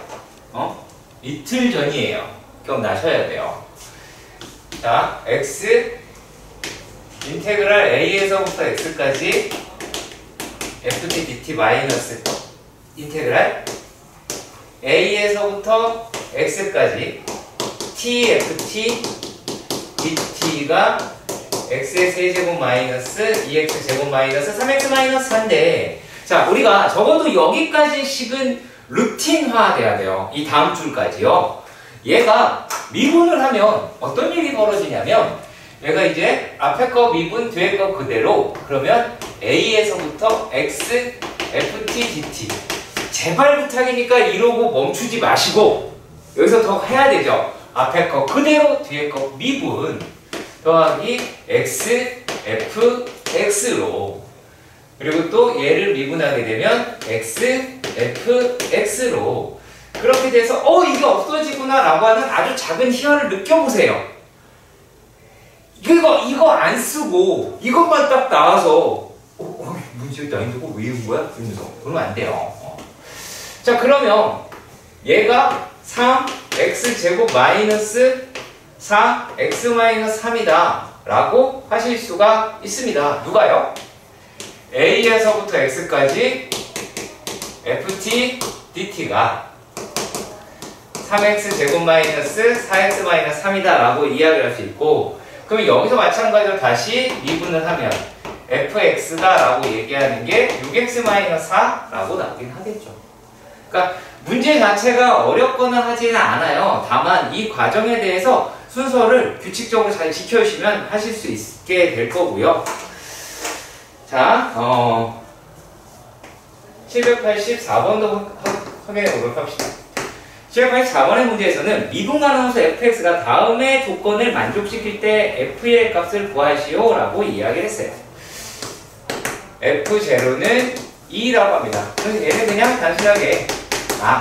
이틀 전이에요. 기억나셔야 돼요. 자, x 인테그랄 a에서부터 x까지 ft dt 마이너스 인테그랄 a에서부터 x까지 t ft dt가 x의 세제곱 마이너스 2x 제곱 마이너스 3x 마이너스 4인데, 자, 우리가 적어도 여기까지 식은 루틴화 돼야 돼요. 이 다음 줄까지요. 얘가 미분을 하면 어떤 일이 벌어지냐면, 얘가 이제 앞에 거 미분, 뒤에 거 그대로. 그러면 a에서부터 x ft dt. 제발 부탁이니까 이러고 멈추지 마시고 여기서 더 해야 되죠. 앞에 거 그대로, 뒤에 거 미분 더하기 x f x로. 그리고 또 얘를 미분하게 되면 x f x로. 그렇게 돼서 이게 없어지구나 라고 하는 아주 작은 희열을 느껴보세요. 이거 안 쓰고 이것만 딱 나와서 문제도 아닌데 왜 이런 거야? 이러면서 그러면 안 돼요. 자, 그러면 얘가 3x제곱 마이너스 4x 마이너스 3이다 라고 하실 수가 있습니다. 누가요? a에서부터 x까지 ft dt가 3x 제곱 마이너스 4x 마이너스 3이다 라고 이야기를 할 수 있고, 그럼 여기서 마찬가지로 다시 미분을 하면 fx다 라고 얘기하는 게 6x 마이너스 4 라고 나오긴 하겠죠. 그러니까 문제 자체가 어렵거나 하지는 않아요. 다만 이 과정에 대해서 순서를 규칙적으로 잘 지켜주시면 하실 수 있게 될 거고요. 자, 784번도 확인해 보도록 합시다. 784번의 문제에서는 미분가능수 fx가 다음의 조건을 만족시킬 때 f의 값을 구하시오 라고 이야기를 했어요. f0는 2라고 합니다. 그래서 얘는 그냥 단순하게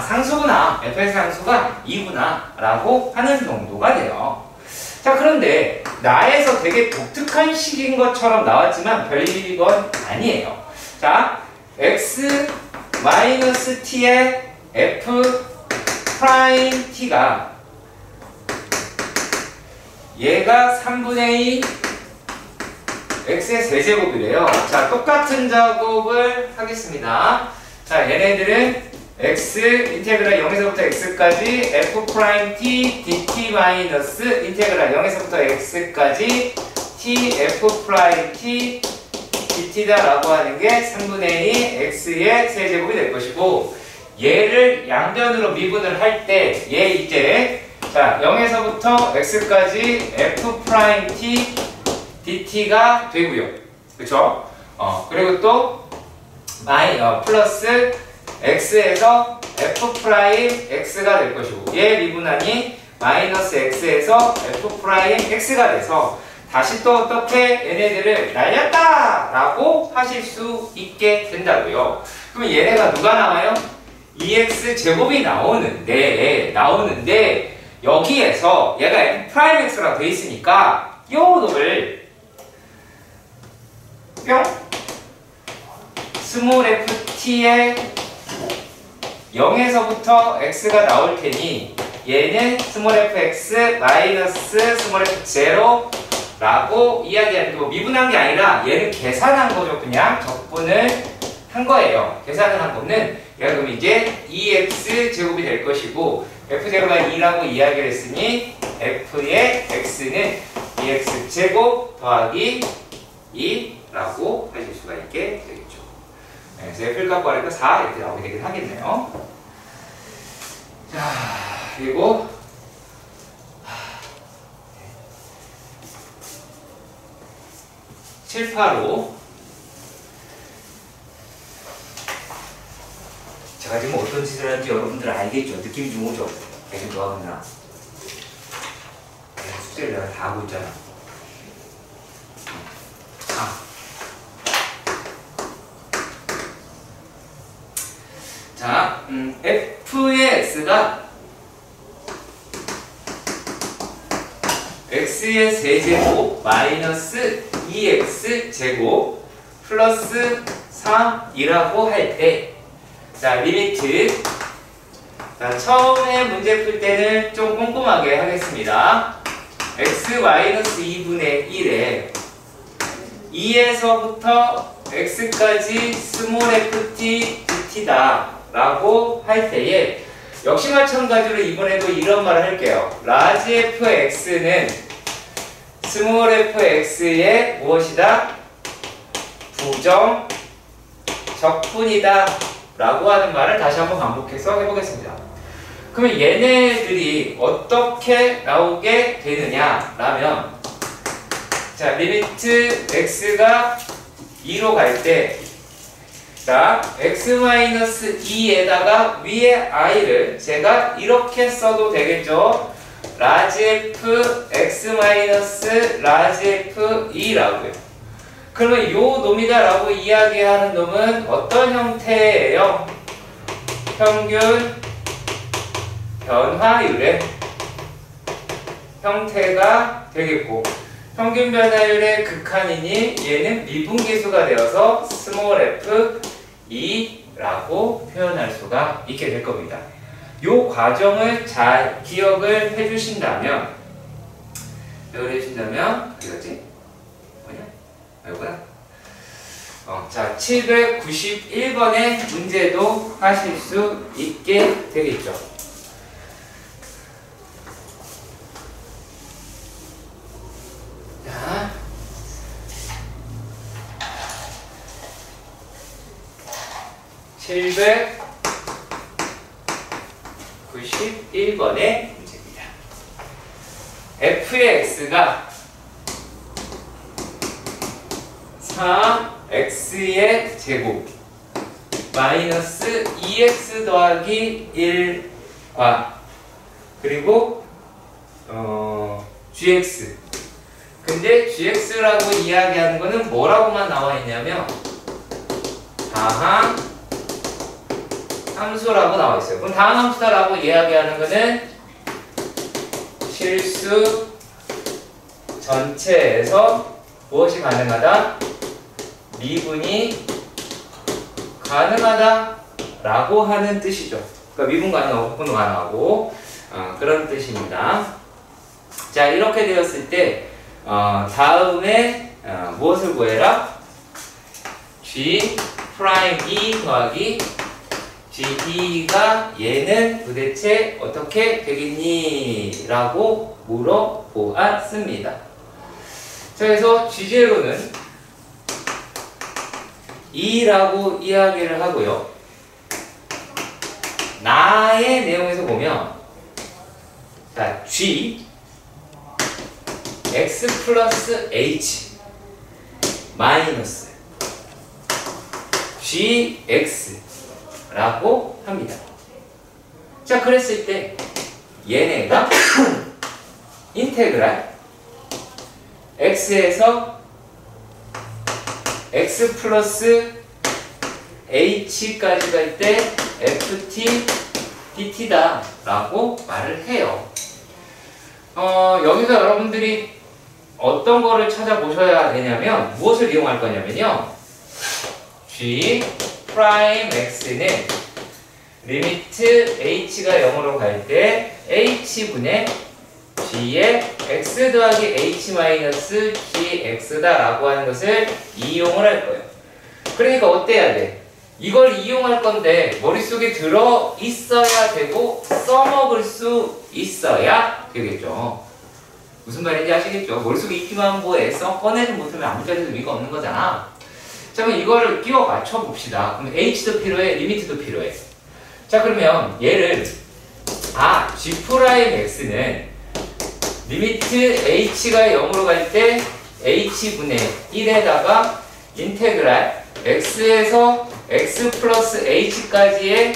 상수구나, fx의 상수가 2구나 라고 하는 정도가 돼요. 자, 그런데 나에서 되게 독특한 식인 것처럼 나왔지만 별건 아니에요. 자, x 마이너스 t의 f 프라임 t가 얘가 3분의 2 x의 세제곱이래요. 자, 똑같은 작업을 하겠습니다. 자, 얘네들은 x 인테그랄 0에서부터 x까지 f 프라임 t dt 마이너스 인테그랄 0에서부터 x까지 t f 프라임 t dt다라고 하는 게 3분의 2 x의 세제곱이 될 것이고, 얘를 양변으로 미분을 할 때 얘 이제 자 0에서부터 x까지 f 프라임 t dt가 되고요. 그쵸? 그리고 또 플러스 x에서 f 프라임 x가 될 것이고, 얘 미분하니 마이너스 x에서 f 프라임 x가 돼서 다시 또 어떻게 얘네들을 날렸다 라고 하실 수 있게 된다고요. 그럼 얘네가 누가 나와요? 2x 제곱이 나오는데 여기에서 얘가 f 프라임 x라고 돼 있으니까 요 놈을 뿅 스몰 ft의 0에서부터 x가 나올 테니 얘는 스몰 fx 마이너스 스몰 f0 라고 이야기하는 거, 미분한 게 아니라 얘는 계산한 거죠. 그냥 적분을 한 거예요. 계산을 한 거는 얘가 그럼 이제 2x 제곱이 될 것이고, f0가 2라고 이야기를 했으니 f의 x는 2x 제곱 더하기 2라고 하실 수가 있게 되겠죠. 그래서 f를 갖고 하니까 4 이렇게 나오게 되긴 하겠네요. 자, 그리고 7, 8호. 제가 지금 어떤 짓을 하는지 여러분들 알겠죠? 느낌이 좀 오죠? 되게 좋아하구나. 숙제를 내가 다 하고 있잖아. 자, f의 x가 x의 세제곱 마이너스 2x 제곱 플러스 3이라고 할 때, 자, 리미트. 자, 처음에 문제 풀 때는 좀 꼼꼼하게 하겠습니다. x 마이너스 2분의 1에 2에서부터 x까지 스몰 ft dt다 라고 할 때에 역시 마찬가지로 이번에도 이런 말을 할게요. 라지 fx는 스몰 fx의 무엇이다? 부정 적분이다 라고 하는 말을 다시 한번 반복해서 해보겠습니다. 그러면 얘네들이 어떻게 나오게 되느냐 라면, 자, 리미트 x가 2로 갈 때, 자, x-2에다가 위에 i를 제가 이렇게 써도 되겠죠. 라지 f x-라지 f 2라고요. 그러면 요 놈이다 라고 이야기하는 놈은 어떤 형태예요? 평균 변화율의 형태가 되겠고, 평균 변화율의 극한이니 얘는 미분계수가 되어서 스몰 f 2라고 표현할 수가 있게 될 겁니다. 요 과정을 잘 기억을 해주신다면, 어디갔지? 뭐냐? 여기구나. 자, 791번의 문제도 하실 수 있게 되겠죠. 자, 791번의 문제입니다. f의 x가 4x의 제곱 마이너스 2x 더하기 1과 그리고 gx. 근데 gx라고 이야기하는 거는 뭐라고만 나와 있냐면 다항 함수라고 나와 있어요. 그럼 다항 함수다라고 이야기하는 거는 실수 전체에서 무엇이 가능하다? 미분이 가능하다 라고 하는 뜻이죠. 그러니까 미분 가능하고 부분 가능하고 그런 뜻입니다. 자, 이렇게 되었을 때 다음에 무엇을 구해라? G 프라임 E 더하기 GE가 얘는 도대체 어떻게 되겠니? 라고 물어보았습니다. 자, 그래서 G0는 E라고 이야기를 하고요. 나의 내용에서 보면 자, G X 플러스 H 마이너스 GX 라고 합니다. 자, 그랬을 때 얘네가 인테그랄 X에서 X 플러스 H까지 갈 때 FT DT다 라고 말을 해요. 여기서 여러분들이 어떤 거를 찾아보셔야 되냐면 무엇을 이용할 거냐면요. G 프라임 X는 리미트 H가 0으로 갈 때 H분의 G의 X 더하기 H 마이너스 GX다 라고 하는 것을 이용을 할 거예요. 그러니까 어때야 돼? 이걸 이용할 건데 머릿속에 들어 있어야 되고 써먹을 수 있어야 되겠죠. 무슨 말인지 아시겠죠? 머릿속에 있기만 뭐해 꺼내지 못하면 아무 자리에도 의미가 없는 거잖아. 자, 그럼 이거를 끼워 맞춰 봅시다. 그럼 H도 필요해, 리미트도 필요해. 자, 그러면 얘를 G 프라임 X는 리미트 H가 0으로 갈 때 H분의 1에다가 인테그랄 X에서 X 플러스 H까지의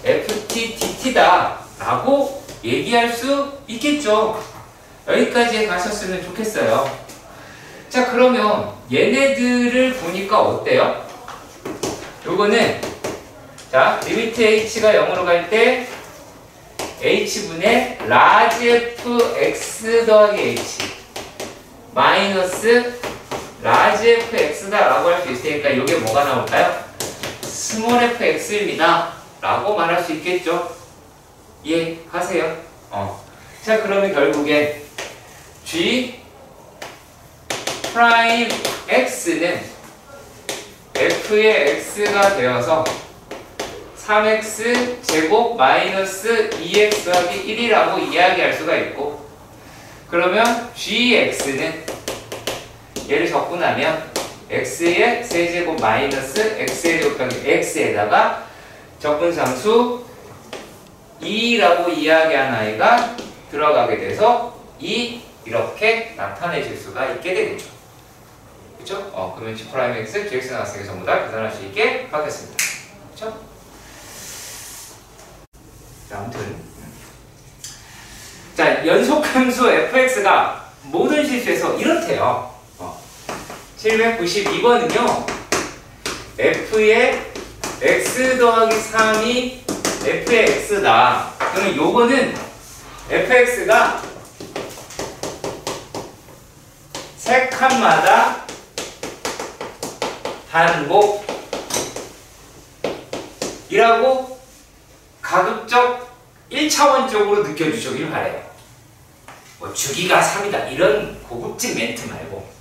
FT DT다 라고 얘기할 수 있겠죠. 여기까지 가셨으면 좋겠어요. 자, 그러면 얘네들을 보니까 어때요? 요거는 자, 리미트 H가 0으로 갈 때 H분의 라지 F X 더하기 H 마이너스 라지 F X다 라고 할 수 있으니까 이게 뭐가 나올까요? 스몰 F X입니다 라고 말할 수 있겠죠? 이해가세요? 자, 그러면 결국에 G 프라임 X는 F의 X가 되어서 3x 제곱 마이너스 2x 하기 1이라고 이야기할 수가 있고, 그러면 gx는 얘를 적고 나면 x의 세제곱 마이너스 x의 제곱 더하기 x에다가 적분상수 2라고 이야기한 아이가 들어가게 돼서 이렇게 나타내실 수가 있게 되겠죠. 그렇죠? 그러면 g 프라임 x, gx 나왔으니까 전부 다 계산할 수 있게 하겠습니다. 그렇죠? 아무튼 자, 연속함수 fx가 모든 실수에서 이렇대요. 792번은요 f의 x 더하기 3이 f의 x다. 그러면 요거는 fx가 세 칸마다 반복이라고 가급적 1차원적으로 느껴주시길 바래요. 뭐 주기가 3이다 이런 고급진 멘트 말고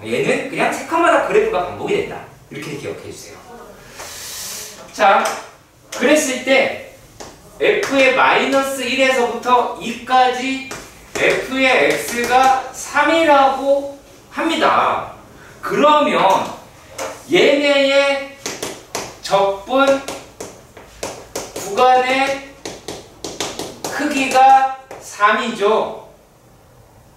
얘는 그냥 세 칸마다 그래프가 반복이 된다. 이렇게 기억해 주세요. 자, 그랬을 때 f의 마이너스 1에서부터 2까지 f의 x가 3이라고 합니다. 그러면 얘네의 적분 구간의 크기가 3이죠.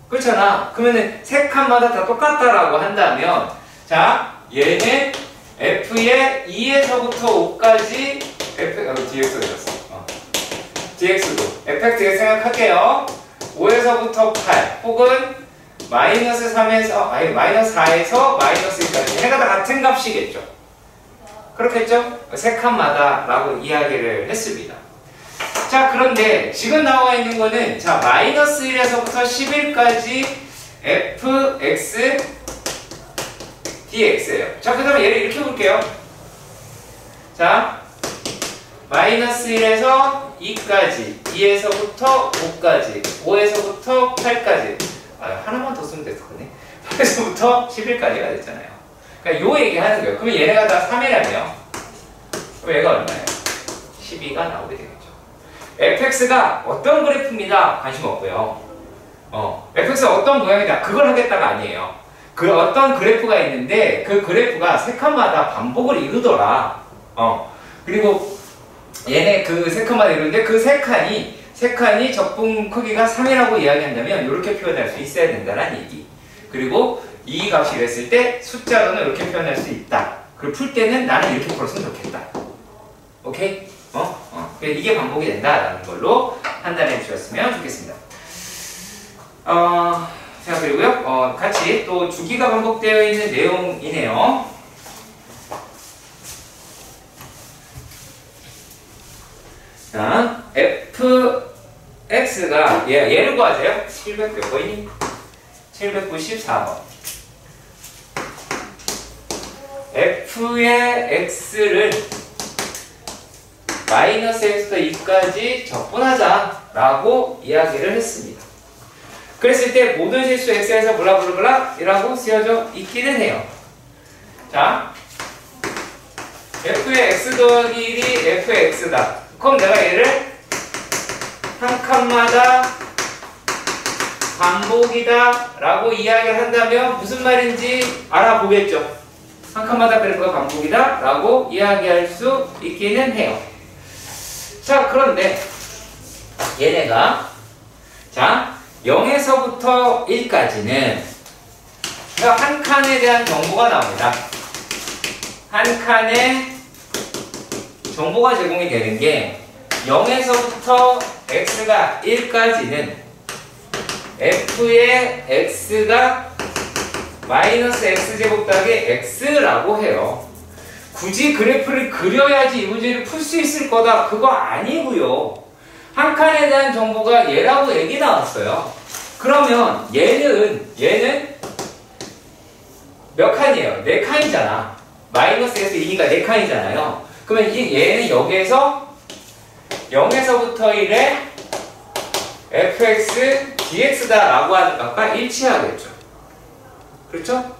그렇잖아. 그러면은 세 칸마다 다 똑같다라고 한다면, 자, 얘는 f의 2에서부터 5까지 dx가 되었어. dx도 fx 생각할게요. 5에서부터 8 혹은 마이너스 3에서 마이너스 4에서 마이너스 1까지 얘네가 다 같은 값이겠죠. 그렇겠죠? 세 칸마다 라고 이야기를 했습니다. 자, 그런데 지금 나와 있는 거는 자 마이너스 1에서부터 11까지 fx dx예요. 자, 그 다음에 얘를 이렇게 볼게요. 자, 마이너스 1에서 2까지, 2에서부터 5까지, 5에서부터 8까지. 하나만 더 쓰면 됐을 거네. 8에서부터 11까지가 됐잖아요. 그러니까 요 얘기 하는 거예요. 그러면 얘네가 다 3이라며. 그럼 얘가 얼마예요? 12가 나오게 되겠죠. fx가 어떤 그래프입니다. 관심 없고요. fx가 어떤 모양이다. 그걸 하겠다가 아니에요. 그 어떤 그래프가 있는데 그 그래프가 세 칸마다 반복을 이루더라. 그리고 얘네 그 세 칸마다 이루는데 그 세 칸이 적분 크기가 3이라고 이야기한다면 이렇게 표현할 수 있어야 된다는 얘기. 그리고 이 값이 이랬을 때 숫자로는 이렇게 표현할 수 있다. 그리고 풀 때는 나는 이렇게 풀었으면 좋겠다. 오케이? 이게 반복이 된다라는 걸로 판단해 주셨으면 좋겠습니다. 자, 그리고요, 같이 또 주기가 반복되어 있는 내용이네요. 자, fx가, 얘를 구하세요. 700 몇 번이니? 794번. f의 x를 마이너스 x부터 2까지 적분하자라고 이야기를 했습니다. 그랬을 때 모든 실수 x에서 블라블라블라 이라고 쓰여져 있기는 해요. 자, f의 x 더하기 1이 f의 x다. 그럼 내가 얘를 한 칸마다 반복이다 라고 이야기를 한다면 무슨 말인지 알아보겠죠. 한 칸마다 그래프가 반복이다 라고 이야기할 수 있기는 해요. 자, 그런데 얘네가 자 0에서부터 1까지는 한 칸에 대한 정보가 나옵니다. 한 칸에 정보가 제공이 되는 게 0에서부터 x가 1까지는 f의 x가 마이너스 x제곱 더하기 x라고 해요. 굳이 그래프를 그려야지 이 문제를 풀 수 있을 거다. 그거 아니고요. 한 칸에 대한 정보가 얘라고 얘기 나왔어요. 그러면 얘는 몇 칸이에요? 4칸이잖아. 마이너스에서 2니까 4칸이잖아요. 그러면 얘는 여기에서 0에서부터 1에 fx dx다라고 하는 것과 일치하겠죠. 그렇죠?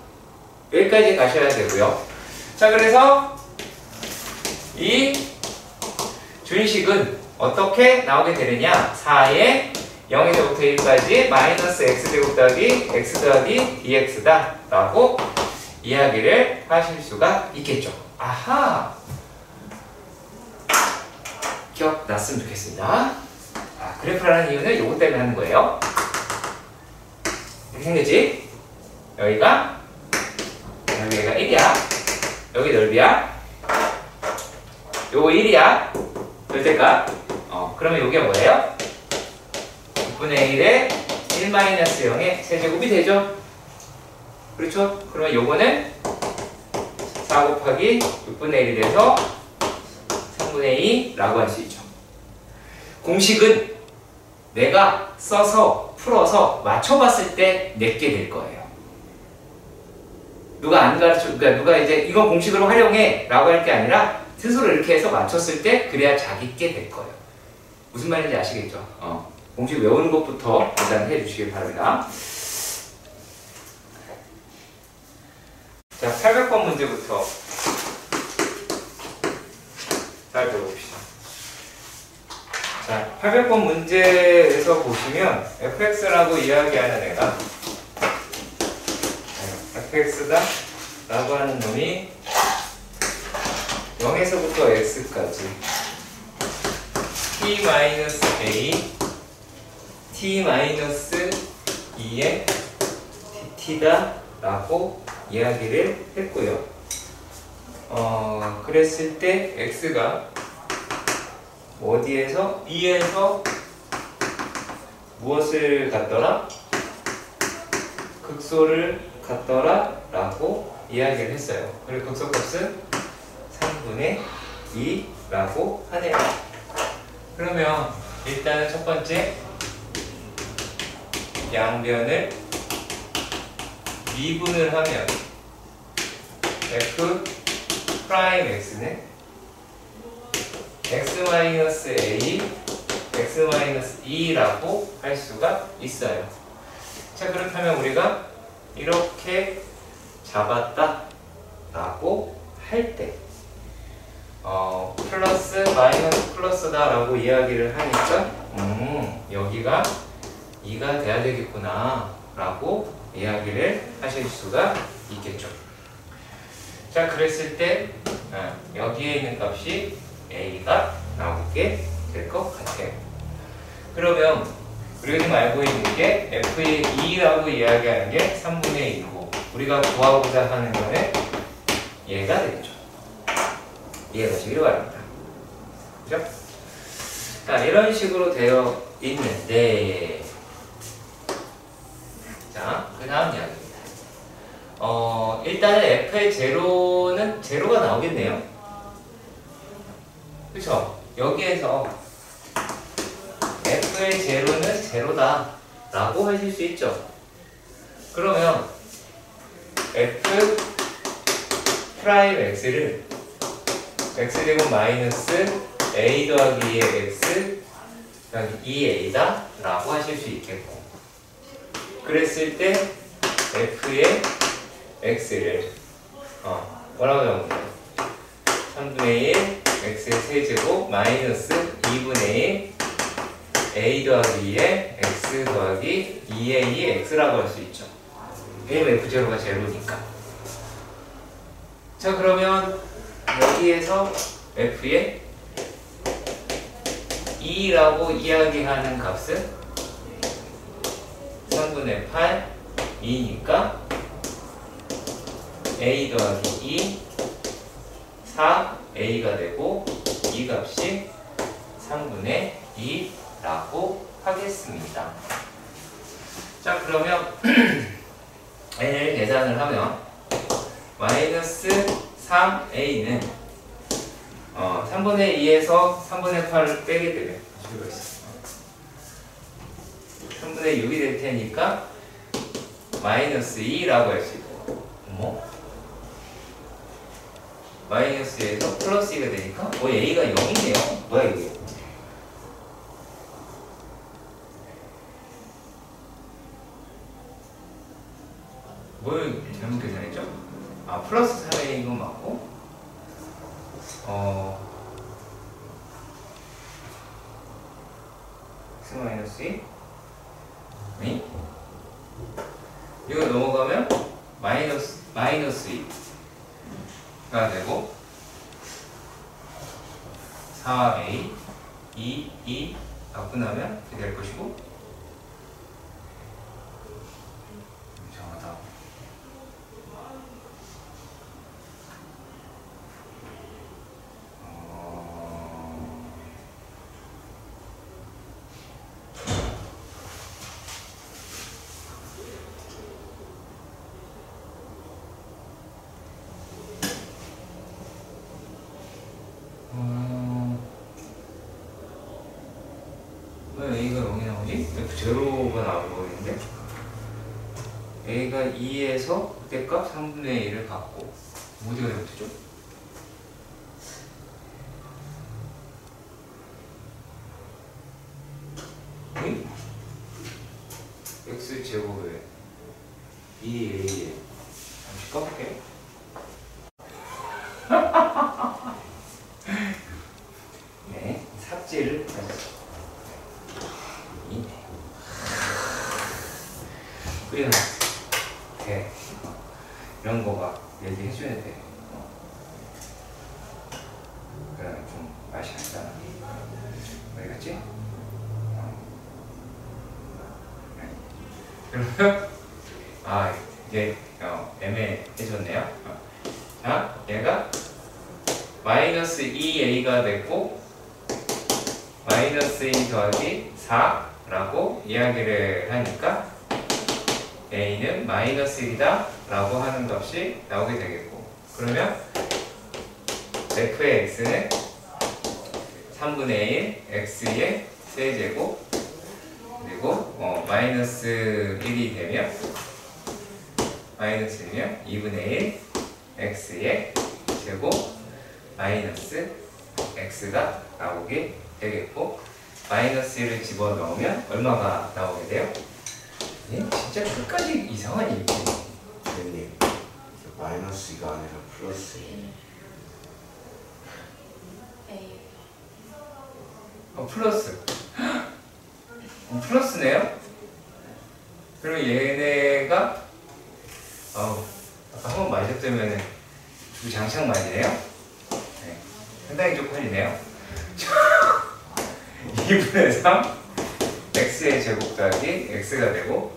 여기까지 가셔야 되고요. 자, 그래서 이 준식은 어떻게 나오게 되느냐? 4에 0에서부터 1까지 마이너스 x제곱 더하기 x 더하기 dx다 라고 이야기를 하실 수가 있겠죠. 아하! 기억났으면 좋겠습니다. 그래프라는 이유는 요거 때문에 하는 거예요. 이렇게 생겼지? 여기가 1이야. 여기 넓이야. 요거 1이야. 절대값. 그러면 요게 뭐예요? 6분의 1에 1-0의 세제곱이 되죠? 그렇죠? 그러면 요거는 4 곱하기 6분의 1이 돼서 3분의 2라고 할 수 있죠. 공식은 내가 써서 풀어서 맞춰봤을 때 내게 될 거예요. 누가 안 가르쳐, 그러니까 누가 이제 이거 공식으로 활용해 라고 할 게 아니라 스스로 이렇게 해서 맞췄을 때 그래야 자기께 될 거예요. 무슨 말인지 아시겠죠? 공식 외우는 것부터 일단 해주시길 바랍니다. 자, 800번 문제부터 살펴봅시다. 자, 800번 문제에서 보시면 fx라고 이야기하는 애가 fx다 라고 하는 놈이 0에서부터 x까지 t-a t-2의 dt다 라고 이야기를 했고요. 그랬을 때 x가 어디에서? B에서 무엇을 갖더라? 극소를 갖더라 라고 이야기를 했어요. 그리고 극소값은 3분의 2라고 하네요. 그러면 일단은 첫 번째 양변을 미분을 하면 f 프라임 x는 x-a, x-2라고 할 수가 있어요. 자, 그렇다면 우리가 이렇게 잡았다 라고 할 때 플러스 마이너스 플러스다 라고 이야기를 하니까 여기가 2가 돼야 되겠구나 라고 이야기를 하실 수가 있겠죠. 자, 그랬을 때 여기에 있는 값이 a가 나오게 될 것 같아요. 그러면 우리가 지금 알고 있는 게 f의 2라고 이야기하는 게 3분의 1이고 우리가 구하고자 하는 거는 얘가 되겠죠. 이해하시길 바랍니다. 그죠? 자, 이런 식으로 되어 있는데 자, 그 다음 이야기입니다. 일단은 f의 제로는 제로가 나오겠네요. 그쵸? 여기에서 f의 제로는 제로다 라고 하실 수 있죠. 그러면 f 프라임 x를 x제곱 마이너스 a 더하기 2의 x 더하기 2a다 라고 하실 수 있겠고, 그랬을 때 f의 x를 뭐라고 적으면 3분의 1 x의 세제곱 마이너스 2분의 1 a 더하기 2의 x 더하기 2a x라고 할 수 있죠. 왜냐면 f0가 제로니까. 자, 그러면 여기에서 f의 2라고 이야기하는 값은 3분의 8 2니까 a 더하기 2 4a가 되고 이 값이 3분의 2라고 하겠습니다. 자, 그러면 n을 계산을 하면 마이너스 3a는 3분의 2에서 3분의 8을 빼게 되면 3분의 6이 될 테니까 마이너스 2라고 할 수 있고, 마이너스에서 플러스 2가 되니까 a가 0이네요. 뭐야 이게? 뭘 잘못 계산했죠? 플러스 3a인 건 맞고 x 마이너스 2? 아니? 이거 넘어가면 마이너스 2가 되고 4a 2 바꾸나면 이렇게 될 것이고, 이상하다. 왜 a가 0이 나오지? f0가 나올 거였는데 a가 2에서 그때값 3분의 1을 갖고 어디가 되겠죠? x제곱에 2a에 잠시 꺼볼게요. 네, 삭제를 하겠습니다. 그냥 돼. 이런 거가 얘기해줘야 돼. 그러면 좀 맛이 나잖아. 어디 갔지? 그러면 이제 애매해졌네요. 자, 얘가 2a가 됐고 마이너스 2 더하기 4라고 이야기를 하니까 a는 마이너스 1이다 라고 하는 값이 나오게 되겠고, 그러면 f의 x는 3분의 1 x의 세제곱 그리고 마이너스 1이 되면 마이너스 1이면 2분의 1 x의 제곱 마이너스 x가 나오게 되겠고, 마이너스 1을 집어넣으면 얼마가 나오게 돼요? 예? 진짜 끝까지 이상한 얘기. 선생님, 마이너스가 아니라 플러스. 플러스. 플러스네요? 그리고 얘네가 아까 한번 맞았다면 주장창 맞이네요? 네. 상당히 쪽팔리네요. 2분의 3 x의 제곱 더하기 x가 되고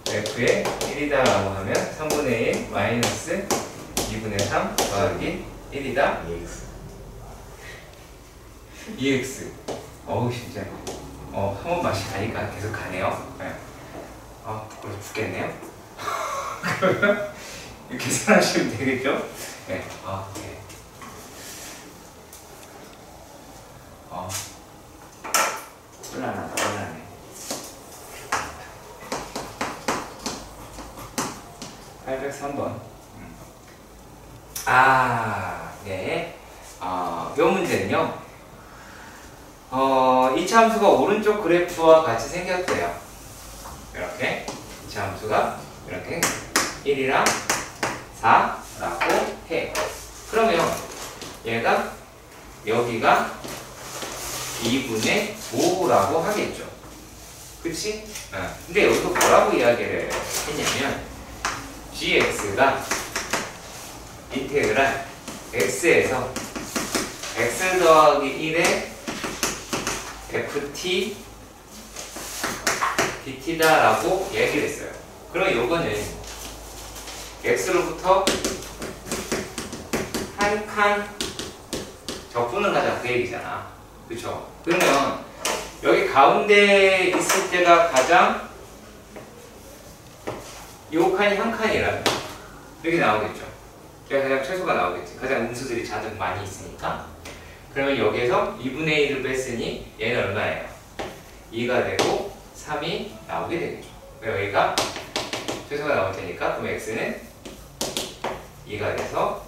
f의 1이다 라고 하면 3분의 1 마이너스 2분의 3 더하기 1이다 EX. 어우 진짜 한 번 맛이 가니까 계속 가네요. 네. 부끄러워 죽겠네요. 그러면 계산하시면 되겠죠? 네. 네. 곤란하다, 곤란해. 803번. 네. 요 문제는요. 이 함수가 오른쪽 그래프와 같이 생겼대요. 이렇게. 이 함수가 이렇게 1이랑 4라고 해. 그러면 얘가 여기가 2분의 5라고 하겠죠. 그치? 근데 여기서 뭐라고 이야기를 했냐면 gx가 인테그랄 x에서 x 더하기 1에 ft dt다 라고 얘기를 했어요. 그럼 요거는 x로부터 한 칸 적분을 하자 그 얘기잖아. 그쵸? 그러면 여기 가운데 있을 때가 가장 요 칸이 한 칸이라면 이렇게 나오겠죠. 가장 최소가 나오겠지. 가장 음수들이 가장 많이 있으니까. 그러면 여기에서 2분의 1을 뺐으니 얘는 얼마예요? 2가 되고 3이 나오게 되겠죠. 여기가 최소가 나올 테니까 그럼 x는 2가 돼서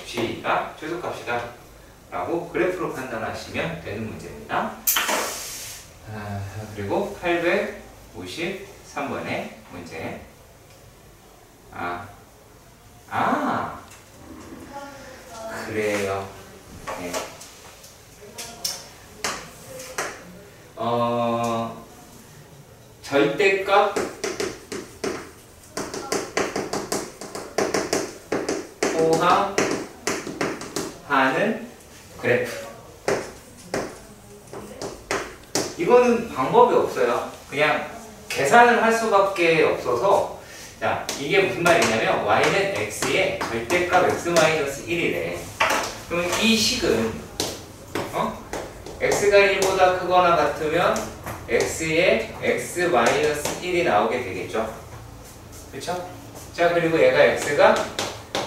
g가 최소값이다 라고 그래프로 판단하시면 되는 문제입니다. 그리고 853번의 문제. 그래요. 네. 절대값 포함하는 그래프. 이거는 방법이 없어요. 그냥 계산을 할 수밖에 없어서. 자, 이게 무슨 말이냐면 y는 x의 절대값 x-1이래. 그러면 이 식은 x가 1보다 크거나 같으면 x의 x-1이 나오게 되겠죠. 그쵸? 자, 그리고 얘가 x가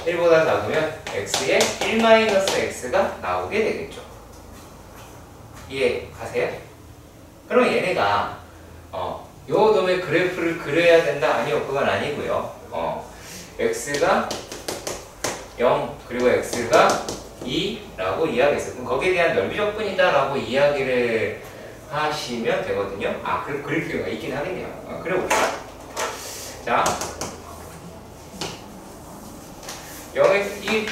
1보다 작으면 x의 1-x가 나오게 되겠죠. 이해 가세요? 그럼 얘네가 요 놈의 그래프를 그려야 된다? 아니요, 그건 아니고요. x가 0 그리고 x가 2라고 이야기했어요. 그럼 거기에 대한 넓이적분이다 라고 이야기를 하시면 되거든요. 그럴 필요가 있긴 하겠네요. 그래 봅시다. 자, 0이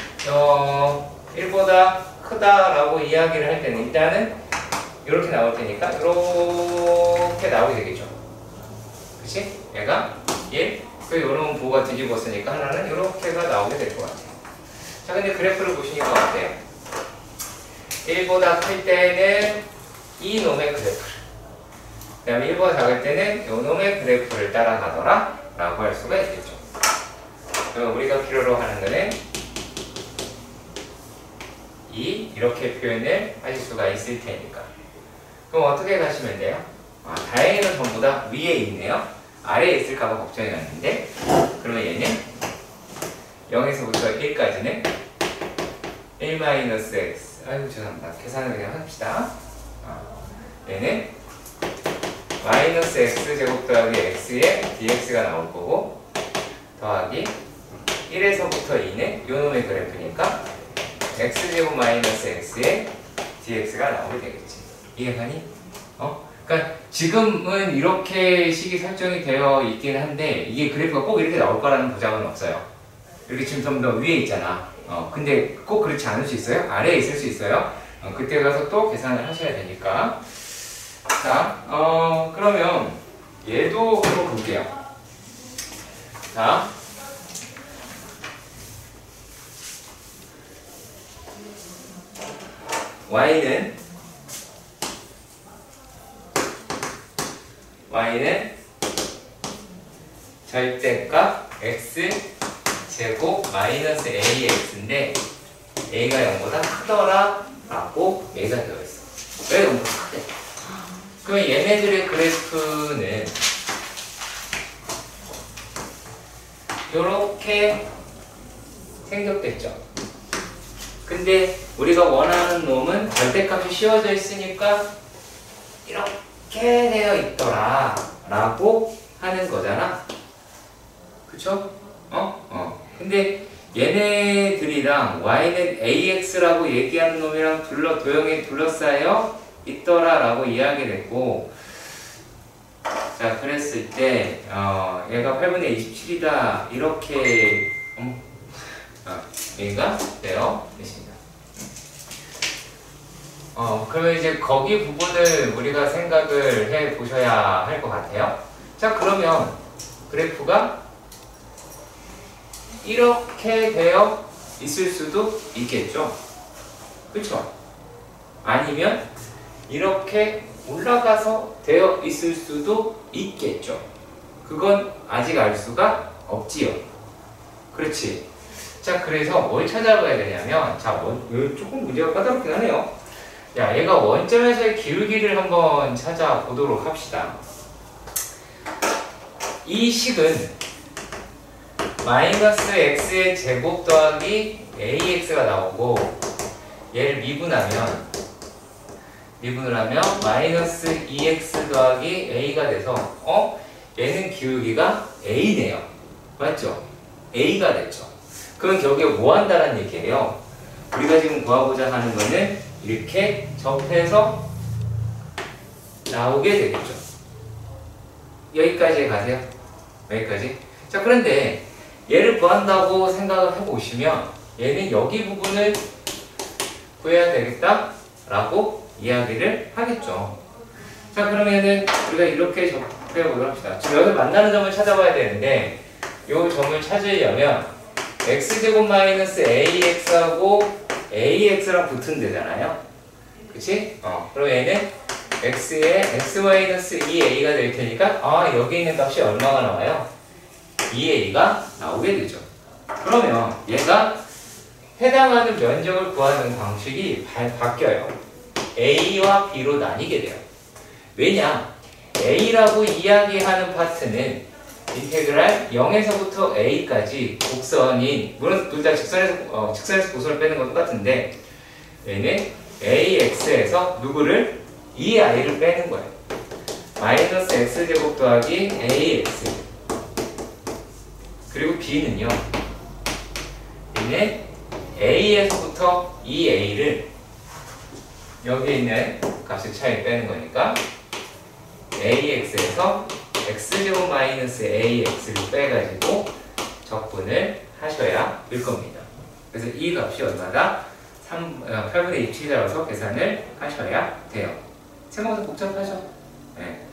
1보다 크다라고 이야기를 할 때는 일단은 이렇게 나올 테니까 이렇게 나오게 되겠죠. 그치? 얘가 1, 그 요런 부호가 뒤집었으니까 하나는 이렇게가 나오게 될 것 같아요. 자, 근데 그래프를 보시니까 어때요? 1보다 클 때는 이 놈의 그래프를, 그 다음에 1보다 작을 때는 요 놈의 그래프를 따라가더라 라고 할 수가 있겠죠. 그럼 우리가 필요로 하는 거는 2 이렇게 표현을 하실 수가 있을 테니까. 그럼 어떻게 가시면 돼요? 다행히도 전부 다 위에 있네요. 아래에 있을까봐 걱정이 났는데, 그러면 얘는 0에서부터 1까지는 1-x. 아이고 죄송합니다. 계산을 그냥 합시다. 얘는 마이너스 x 제곱 더하기 x에 dx가 나올 거고, 더하기 1에서부터 2는 요놈의 그래프니까 x 제곱 마이너스 x에 dx가 나오게 되겠지. 이해가니? 그러니까 지금은 이렇게 식이 설정이 되어 있긴 한데 이게 그래프가 꼭 이렇게 나올 거라는 보장은 없어요. 이렇게 지금 좀 더 위에 있잖아. 근데 꼭 그렇지 않을 수 있어요. 아래에 있을 수 있어요. 그때 가서 또 계산을 하셔야 되니까. 자, 그러면 얘도 한번 볼게요. 자, y는 절대값 x 제곱 마이너스 ax인데 a가 0보다 크더라 라고 얘가 되어 있어. 왜 0보다 크대? 그럼 얘네들의 그래프는 이렇게 생겼겠죠. 근데 우리가 원하는 놈은 절대값이 씌워져 있으니까 이렇게 되어 있더라 라고 하는 거잖아. 그쵸? 근데 얘네들이랑 y는 ax라고 얘기하는 놈이랑 도형에 둘러싸여 있더라 라고 이야기를 했고, 자 그랬을 때 얘가 8분의 27이다 이렇게 얘가 되어 있습니다. 그러면 이제 거기 부분을 우리가 생각을 해 보셔야 할 것 같아요. 자 그러면 그래프가 이렇게 되어 있을 수도 있겠죠. 그쵸? 아니면 이렇게 올라가서 되어 있을 수도 있겠죠. 그건 아직 알 수가 없지요. 그렇지. 자 그래서 뭘 찾아봐야 되냐면, 자 조금 문제가 까다롭긴 하네요. 야 얘가 원점에서의 기울기를 한번 찾아보도록 합시다. 이 식은 마이너스 x의 제곱 더하기 ax가 나오고, 얘를 미분을 하면 마이너스 2x 더하기 a가 돼서 얘는 기울기가 a네요. 맞죠? a가 됐죠. 그럼 여기에 뭐 한다는 얘기예요? 우리가 지금 구하고자 하는 거는 이렇게 접해서 나오게 되겠죠. 여기까지 가세요. 여기까지. 자 그런데 얘를 구한다고 생각을 해보시면 얘는 여기 부분을 구해야 되겠다 라고 이야기를 하겠죠. 자 그러면은 우리가 이렇게 접해보도록 합시다. 지금 여기서 만나는 점을 찾아봐야 되는데, 이 점을 찾으려면 x제곱 마이너스 ax하고 ax랑 붙은 데잖아요. 그치? 그럼 얘는 x에 x 마이너스 2a가 될 테니까 여기 있는 값이 얼마가 나와요? 2a가 나오게 되죠. 그러면 얘가 해당하는 면적을 구하는 방식이 바뀌어요. a와 b로 나뉘게 돼요. 왜냐? a라고 이야기하는 파트는 인테그랄 0에서부터 a까지 곡선인, 물론 둘 다 직선에서 곡선을 빼는 건 똑같은데, 얘는 ax에서 누구를? 2i를 빼는 거예요. 마이너스 x제곱 더하기 ax. 그리고 b는요, 얘는 a에서부터 2a를 여기 있는 값의 차이 빼는 거니까 ax에서 x제곱 마이너스 ax를 빼가지고 적분을 하셔야 될 겁니다. 그래서 이 값이 얼마다? 8분의 27이라서 계산을 하셔야 돼요. 생각보다 복잡하죠? 네.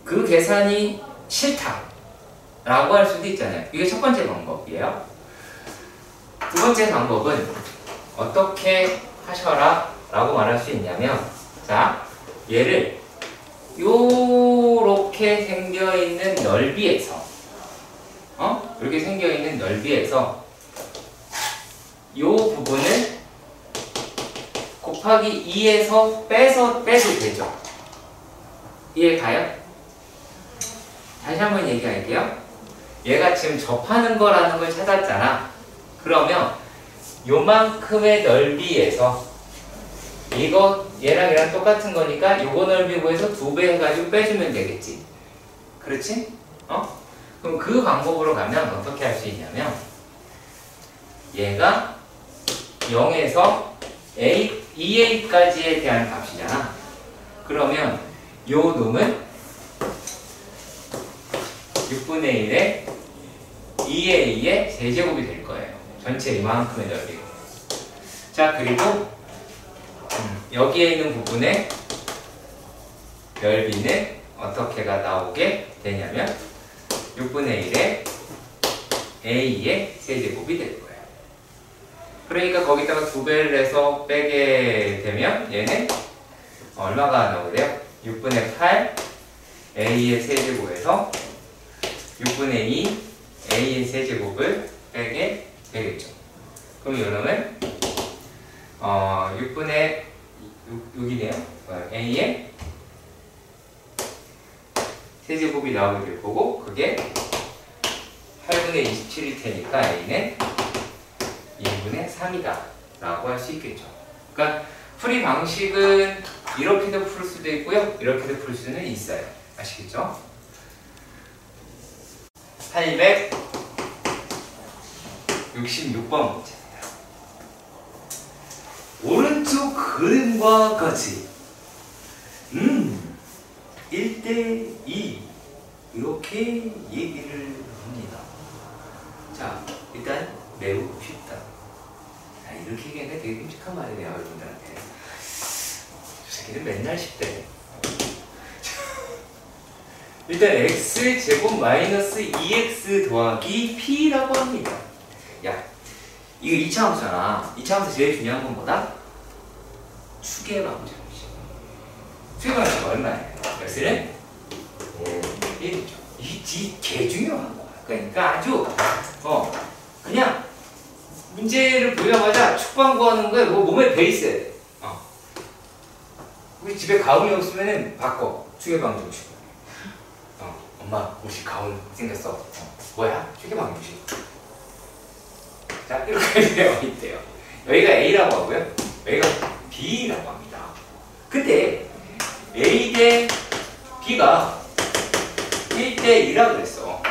그 계산이 싫다 라고 할 수도 있잖아요. 이게 첫 번째 방법이에요. 두 번째 방법은 어떻게 하셔라 라고 말할 수 있냐면, 자 얘를 요렇게 생겨있는 넓이에서 이렇게 생겨있는 넓이에서 곱하기 2에서 빼도 되죠. 이해 가요? 다시 한번 얘기할게요. 얘가 지금 접하는 거라는 걸 찾았잖아. 그러면 요만큼의 넓이에서 이거 얘랑 똑같은 거니까 요거 넓이 구해서 2배 해가지고 빼주면 되겠지. 그렇지? 그럼 그 방법으로 가면 어떻게 할 수 있냐면 얘가 0에서 2a까지에 대한 값이잖아. 그러면 요 놈은 6분의 1에 2a의 세제곱이 될 거예요. 전체 이만큼의 넓이고. 자, 그리고 여기에 있는 부분의 넓이는 어떻게가 나오게 되냐면 6분의 1에 a의 세제곱이 될 거예요. 그러니까 거기다가 2배를 해서 빼게 되면 얘는 얼마가 나오게 돼요? 6분의 8 a의 세제곱에서 6분의 2 a의 세제곱을 빼게 되겠죠. 그럼 이놈은 6분의 6이네요. a의 세제곱이 나오게 될 거고 그게 8분의 27일 테니까 a는 2분의 3이다 라고 할 수 있겠죠. 그러니까 풀이 방식은 이렇게도 풀 수도 있고요. 이렇게도 풀 수는 있어요. 아시겠죠? 866번 문제입니다. 오른쪽 그림과 같이 1대2 이렇게 얘기를 합니다. 자, 일단 매우 쉽다. 이렇게 얘기하니까 되게 끔찍한 말이네요, 여러분들한테. 저 새끼는 맨날 쉽대. 일단 x제곱 마이너스 2x 더하기 p라고 합니다. 야, 이거 2차 함수잖아. 2차 함수 제일 중요한 건 뭐다? 추계 방정식. 추계 방정식 얼마예요? x는 1이죠. 이게 개 중요한 거야. 그러니까 아주 그냥 문제를 보자마자 축방 구하는 거에 몸에 배 있어야 돼. 우리 집에 가훈이 없으면은 바꿔. 추계 방정식. 엄마, 옷이 가운 생겼어. 뭐야? 추계 방정식. 자, 이렇게 되어 있대요. 여기가 A라고 하고요. 여기가 B라고 합니다. 근데 A 대 B가 1대 2라고 그랬어.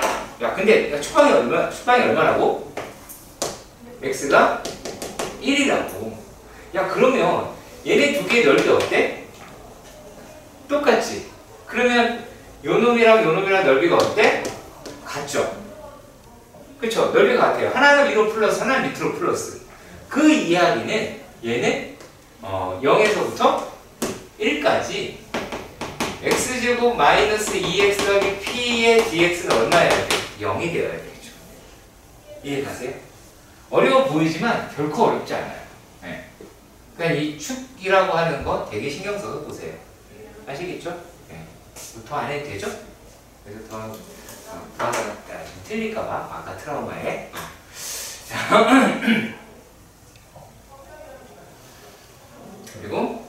야, 근데 축방이 얼마라고? X가 1이라고. 야, 그러면 얘네 두 개의 넓이 어때? 똑같지? 그러면 요 놈이랑 요 놈이랑 넓이가 어때? 같죠? 그쵸? 넓이가 같아요. 하나는 위로 플러스, 하나는 밑으로 플러스. 그 이야기는 얘는 0에서부터 1까지 x제곱 마이너스 2x 더하기 p의 dx는 얼마여야 돼? 0이 되어야 되겠죠. 이해 가세요? 어려워 보이지만 결코 어렵지 않아요. 네. 그냥 이 축이라고 하는 거 되게 신경 써서 보세요. 아시겠죠? 네. 더 안 해도 되죠? 그래서 더 하다가 틀릴까봐 아까 트라우마에. 자, 그리고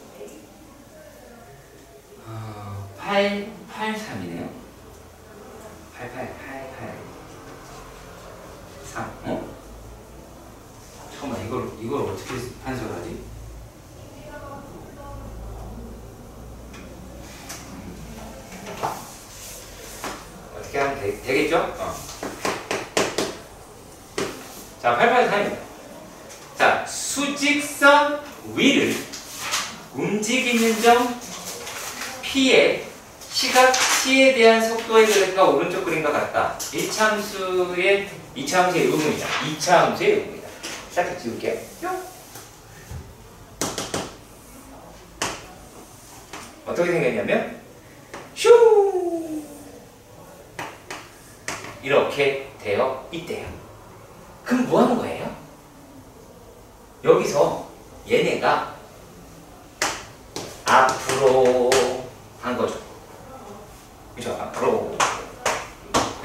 883이네요. 3. 잠깐만, 이걸 어떻게 판솔하지? 어떻게 하면 되겠죠? 자, 883입니다. 자, 수직선 위를 움직이는 점 P의 시각 T에 대한 속도의 그래프가 오른쪽 그림과 같다. 1차 함수의 2차 함수의 의문이다. 2차 함수의 의문이다. 살짝 지울게요. 어떻게 생겼냐면 슈 이렇게 되어 있대요. 그럼 뭐 하는 거예요? 여기서 얘네가 앞으로 한 거죠. 그죠? 앞으로.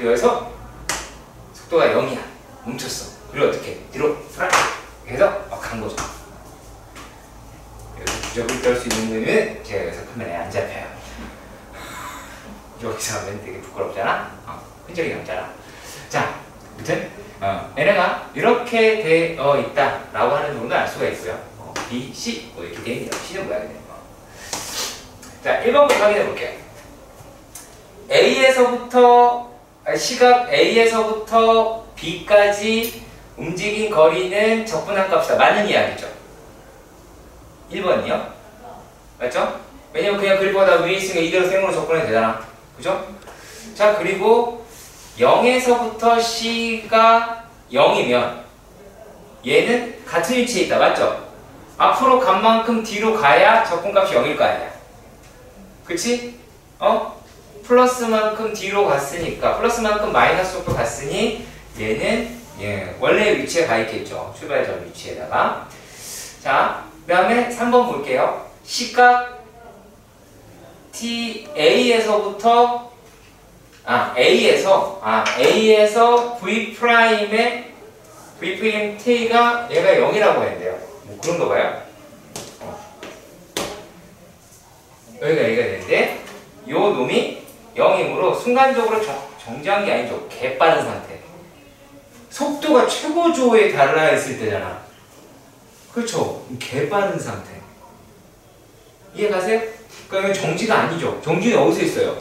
여기서 속도가 0이야. 멈췄어. 그리고 어떻게? 뒤로, 프라! 해서 막 간 거죠. 여기서 주접을 떨 수 있는 놈은 제가 여기서 카메라에 안 잡혀요. 여기서 하면 되게 부끄럽잖아? 흔적이 남잖아. 자, 아무튼 얘네가 이렇게 되어 있다라고 하는 정도 알 수가 있고요. B, C 뭐 이렇게 되어 있네요. C는 뭐야 그냥. 자, 1번부터 확인해 볼게요. 시각 A에서부터 B까지 움직인 거리는 적분한 값이다. 맞는 이야기죠. 1번이요. 맞죠? 왜냐면 그냥 그리보다 위에 있으니까 이대로 생으로 접근해도 되잖아. 그죠? 자, 그리고 0에서부터 C가 0이면 얘는 같은 위치에 있다. 맞죠? 앞으로 간 만큼 뒤로 가야 접근값이 0일 거 아니야. 그치? 플러스만큼 뒤로 갔으니까 플러스만큼 마이너스 쪽도 갔으니 얘는 원래 위치에 가 있겠죠. 출발점 위치에다가. 자, 그 다음에 3번 볼게요. 시각 A에서부터 A에서 V'의 V'T가 얘가 0이라고 했는데요. 뭐 그런가 봐요. 여기가 얘가 되는데 요 놈이 0이므로 순간적으로 정지한 게 아니죠. 개빠른 상태. 속도가 최고조에 달라 있을 때잖아. 그렇죠. 개빠른 상태. 이해가세요? 그러니까 정지가 아니죠. 정지는 어디서 있어요?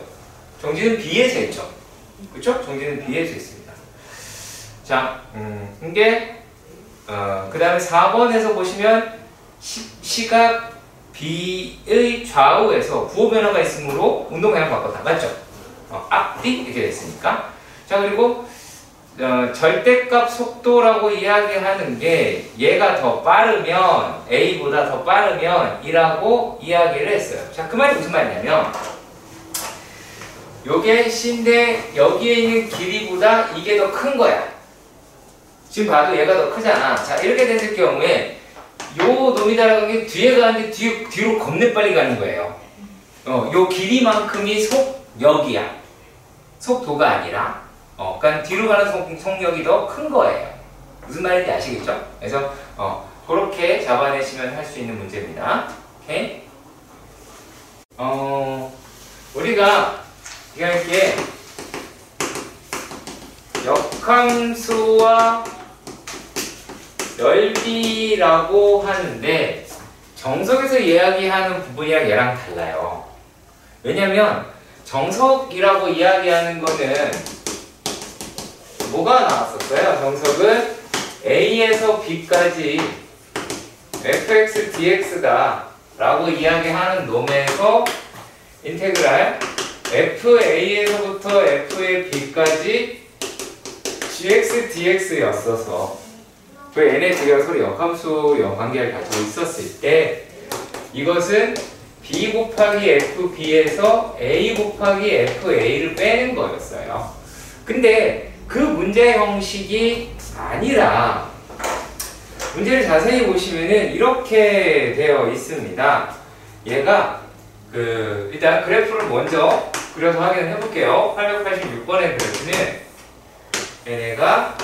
정지는 B에서 있죠. 그렇죠? 정지는 B에서 있습니다. 자, 이게 그 다음에 4번에서 보시면 시각 B의 좌우에서 부호 변화가 있으므로 운동 방향 바꿨다. 맞죠? 앞뒤 이렇게 됐으니까. 자, 그리고 절대값 속도라고 이야기하는 게 얘가 더 빠르면 A보다 더 빠르면 이라고 이야기를 했어요. 자, 그 말이 무슨 말이냐면 요게 C인데 여기에 있는 길이보다 이게 더 큰 거야. 지금 봐도 얘가 더 크잖아. 자, 이렇게 됐을 경우에 요 놈이 따라가는 게 뒤에 가는데 뒤로 겁내 빨리 가는 거예요. 요 길이만큼이 속력이야. 속도가 아니라. 그러니까 뒤로 가는 속력이 더 큰 거예요. 무슨 말인지 아시겠죠? 그래서 그렇게 잡아내시면 할 수 있는 문제입니다. 오케이? 우리가 이렇게 역함수와 넓이라고 하는데 정석에서 이야기하는 부분이랑 얘랑 달라요. 왜냐면 정석이라고 이야기하는 거는 뭐가 나왔었어요? 정석은 A에서 B까지 fx dx다 라고 이야기하는 놈에서 인테그랄 fa에서부터 f의 b까지 gx dx였어서 그 얘네 두 개가 서로 역함수 관계를 가지고 있었을 때 이것은 b 곱하기 fb에서 a 곱하기 fa를 빼는 거였어요. 근데 그 문제 형식이 아니라 문제를 자세히 보시면은 이렇게 되어 있습니다. 얘가 일단 그래프를 먼저 그려서 확인을 해볼게요. 886번의 그래프는 얘네가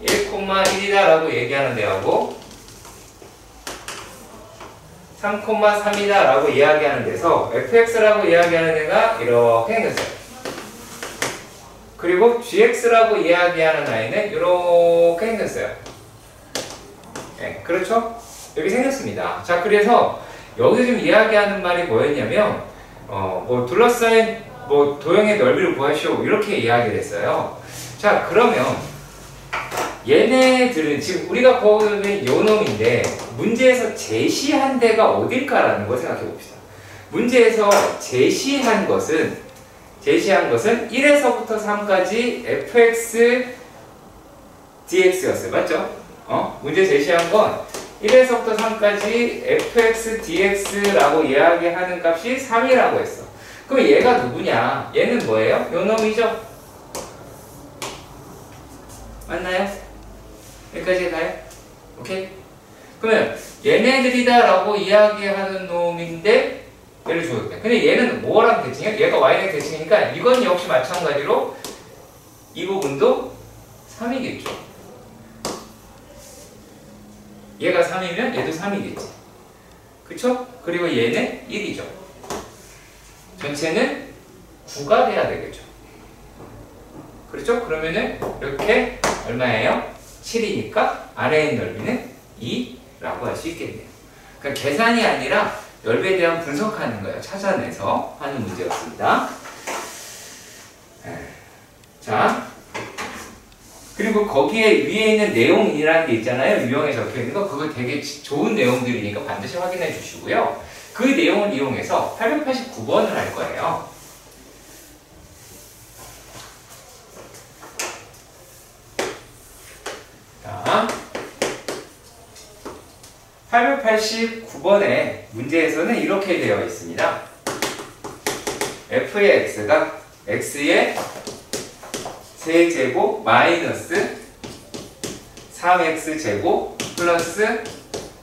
1,1이다 라고 얘기하는 데하고 3,3이다 라고 이야기하는 데서 fx라고 이야기하는 데가 이렇게 생겼어요. 그리고 gx라고 이야기하는 아이는 이렇게 생겼어요. 네, 그렇죠? 여기 생겼습니다. 자, 그래서 여기서 지금 이야기하는 말이 뭐였냐면 뭐 둘러싸인 뭐 도형의 넓이를 구하시오 이렇게 이야기를 했어요. 자, 그러면 얘네들은 지금 우리가 보는 요 놈인데 문제에서 제시한 데가 어딜까라는 걸 생각해 봅시다. 문제에서 제시한 것은 1에서부터 3까지 fx dx였어요. 맞죠? 문제 제시한 건 1에서부터 3까지 fx dx라고 이야기하는 값이 3이라고 했어. 그럼 얘가 누구냐? 얘는 뭐예요? 요 놈이죠? 맞나요? 여기까지 가요? 오케이? 그러면 얘네들이다 라고 이야기하는 놈인데 얘를 주었대. 근데 얘는 뭐랑 대칭이야? 얘가 y랑 대칭이니까 이건 역시 마찬가지로 이 부분도 3이겠죠. 얘가 3이면 얘도 3이겠지. 그쵸? 그리고 얘는 1이죠. 전체는 9가 돼야 되겠죠. 그렇죠? 그러면은 이렇게 얼마예요? 7이니까 아래에 있는 넓이는 2라고 할 수 있겠네요. 그러니까 계산이 아니라 넓이에 대한 분석하는 거예요. 찾아내서 하는 문제였습니다. 자, 그리고 거기에 위에 있는 내용이라는 게 있잖아요. 유형에 적혀 있는 거. 그거 되게 좋은 내용들이니까 반드시 확인해 주시고요. 그 내용을 이용해서 889번을 할 거예요. 자, 889번의 문제에서는 이렇게 되어 있습니다. f의 x가 x의 세제곱 마이너스 3x제곱 플러스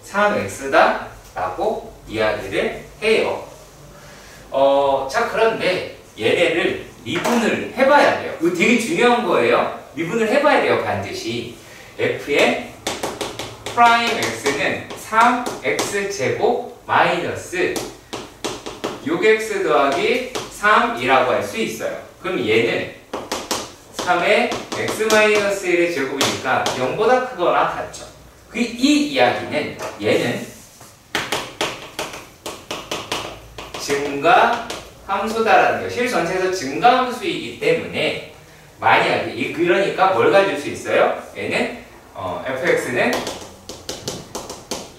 3x다 라고 이야기를 해요. 자, 그런데 얘네를 미분을 해봐야 돼요. 이거 되게 중요한 거예요. 미분을 해봐야 돼요. 반드시. f의 프라임 x는 3x제곱 마이너스 6x 더하기 3이라고 할 수 있어요. 그럼 얘는 3의 x-1의 제곱이니까 0보다 크거나 같죠. 이 이야기는 얘는 증가 함수다라는 거예요. 실 전체에서 증가 함수이기 때문에 만약에 그러니까 뭘 가질 수 있어요? 얘는 fx는